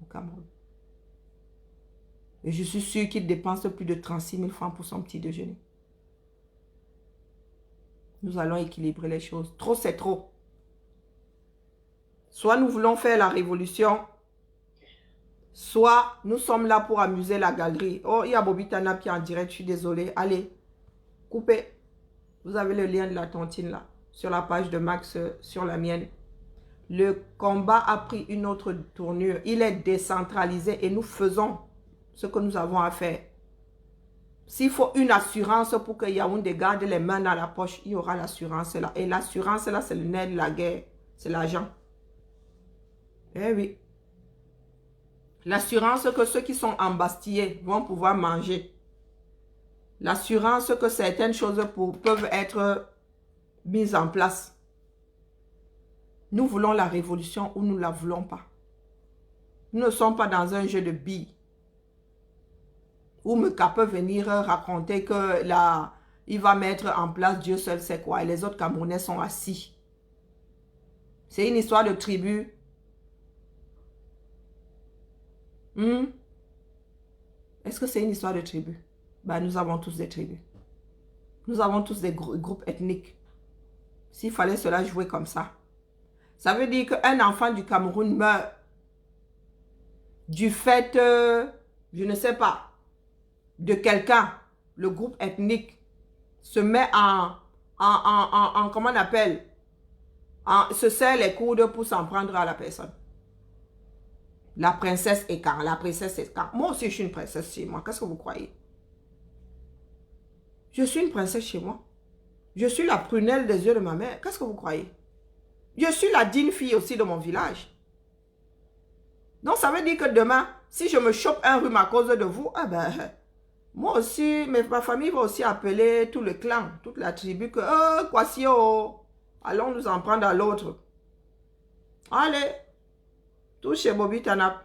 au Cameroun. Et je suis sûre qu'il dépense plus de 36 000 francs pour son petit déjeuner. Nous allons équilibrer les choses. Trop, c'est trop. Soit nous voulons faire la révolution, soit nous sommes là pour amuser la galerie. Oh, il y a Bobby Tanap qui est en direct, je suis désolée. Allez, coupez. Vous avez le lien de la tontine là, sur la page de Max, sur la mienne. Le combat a pris une autre tournure. Il est décentralisé et nous faisons ce que nous avons à faire. S'il faut une assurance pour que Yaoundé garde les mains dans la poche, il y aura l'assurance là. Et l'assurance là, c'est le nerf de la guerre. C'est l'argent. Eh oui. L'assurance que ceux qui sont embastillés vont pouvoir manger. L'assurance que certaines choses peuvent être mises en place. Nous voulons la révolution ou nous ne la voulons pas. Nous ne sommes pas dans un jeu de billes. Où Meka peut venir raconter que là, il va mettre en place Dieu seul sait quoi. Et les autres Camerounais sont assis. C'est une histoire de tribu. Est-ce que c'est une histoire de tribu? Ben, nous avons tous des tribus. Nous avons tous des groupes ethniques. S'il fallait cela jouer comme ça. Ça veut dire qu'un enfant du Cameroun meurt du fait, je ne sais pas, de quelqu'un, le groupe ethnique, se met comment on appelle, se serre les coudes pour s'en prendre à la personne. La princesse est quand? La princesse est quand? Moi aussi, je suis une princesse chez moi. Qu'est-ce que vous croyez? Je suis une princesse chez moi. Je suis la prunelle des yeux de ma mère. Qu'est-ce que vous croyez? Je suis la digne fille aussi de mon village. Donc, ça veut dire que demain, si je me chope un rhume à cause de vous, eh ben, moi aussi, ma famille va aussi appeler tout le clan, toute la tribu que, oh, Kwasio, allons nous en prendre à l'autre. Allez, tout chez Bobby Tanap.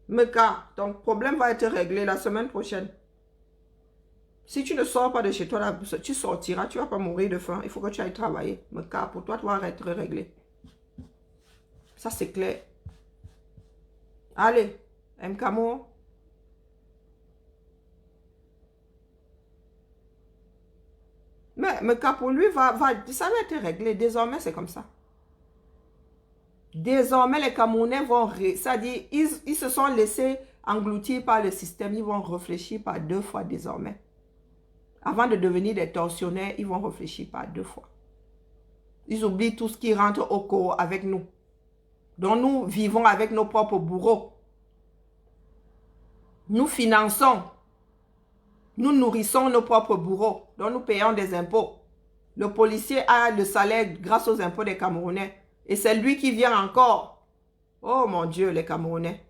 Meka, ton problème va être réglé la semaine prochaine. Si tu ne sors pas de chez toi, là, tu sortiras, tu ne vas pas mourir de faim. Il faut que tu ailles travailler. Meka, pour toi, tu vas être réglé. Ça, c'est clair. Allez, Mkamo. Mais Meka, pour lui, ça va être réglé. Désormais, c'est comme ça. Désormais, les Camerounais vont... C'est-à-dire, ils se sont laissés engloutir par le système. Ils vont réfléchir par 2 fois désormais. Avant de devenir des tortionnaires, ils vont réfléchir par 2 fois. Ils oublient tout ce qui rentre au corps avec nous. Donc nous vivons avec nos propres bourreaux. Nous finançons. Nous nourrissons nos propres bourreaux. Donc nous payons des impôts. Le policier a le salaire grâce aux impôts des Camerounais. Et c'est lui qui vient encore. Oh mon Dieu, les Camerounais.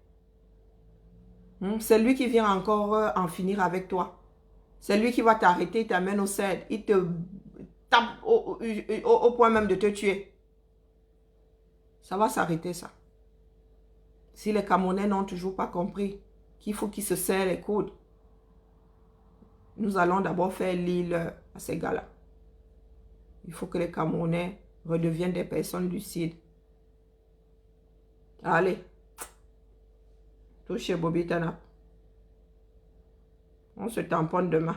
C'est lui qui vient encore en finir avec toi. C'est lui qui va t'arrêter, il t'amène au CED. Il te tape au point même de te tuer. Ça va s'arrêter, ça. Si les Camerounais n'ont toujours pas compris qu'il faut qu'ils se serrent les coudes, nous allons d'abord faire l'île à ces gars-là. Il faut que les Camerounais redeviennent des personnes lucides. Allez. Touchez Bobby Tanap. On se tamponne demain.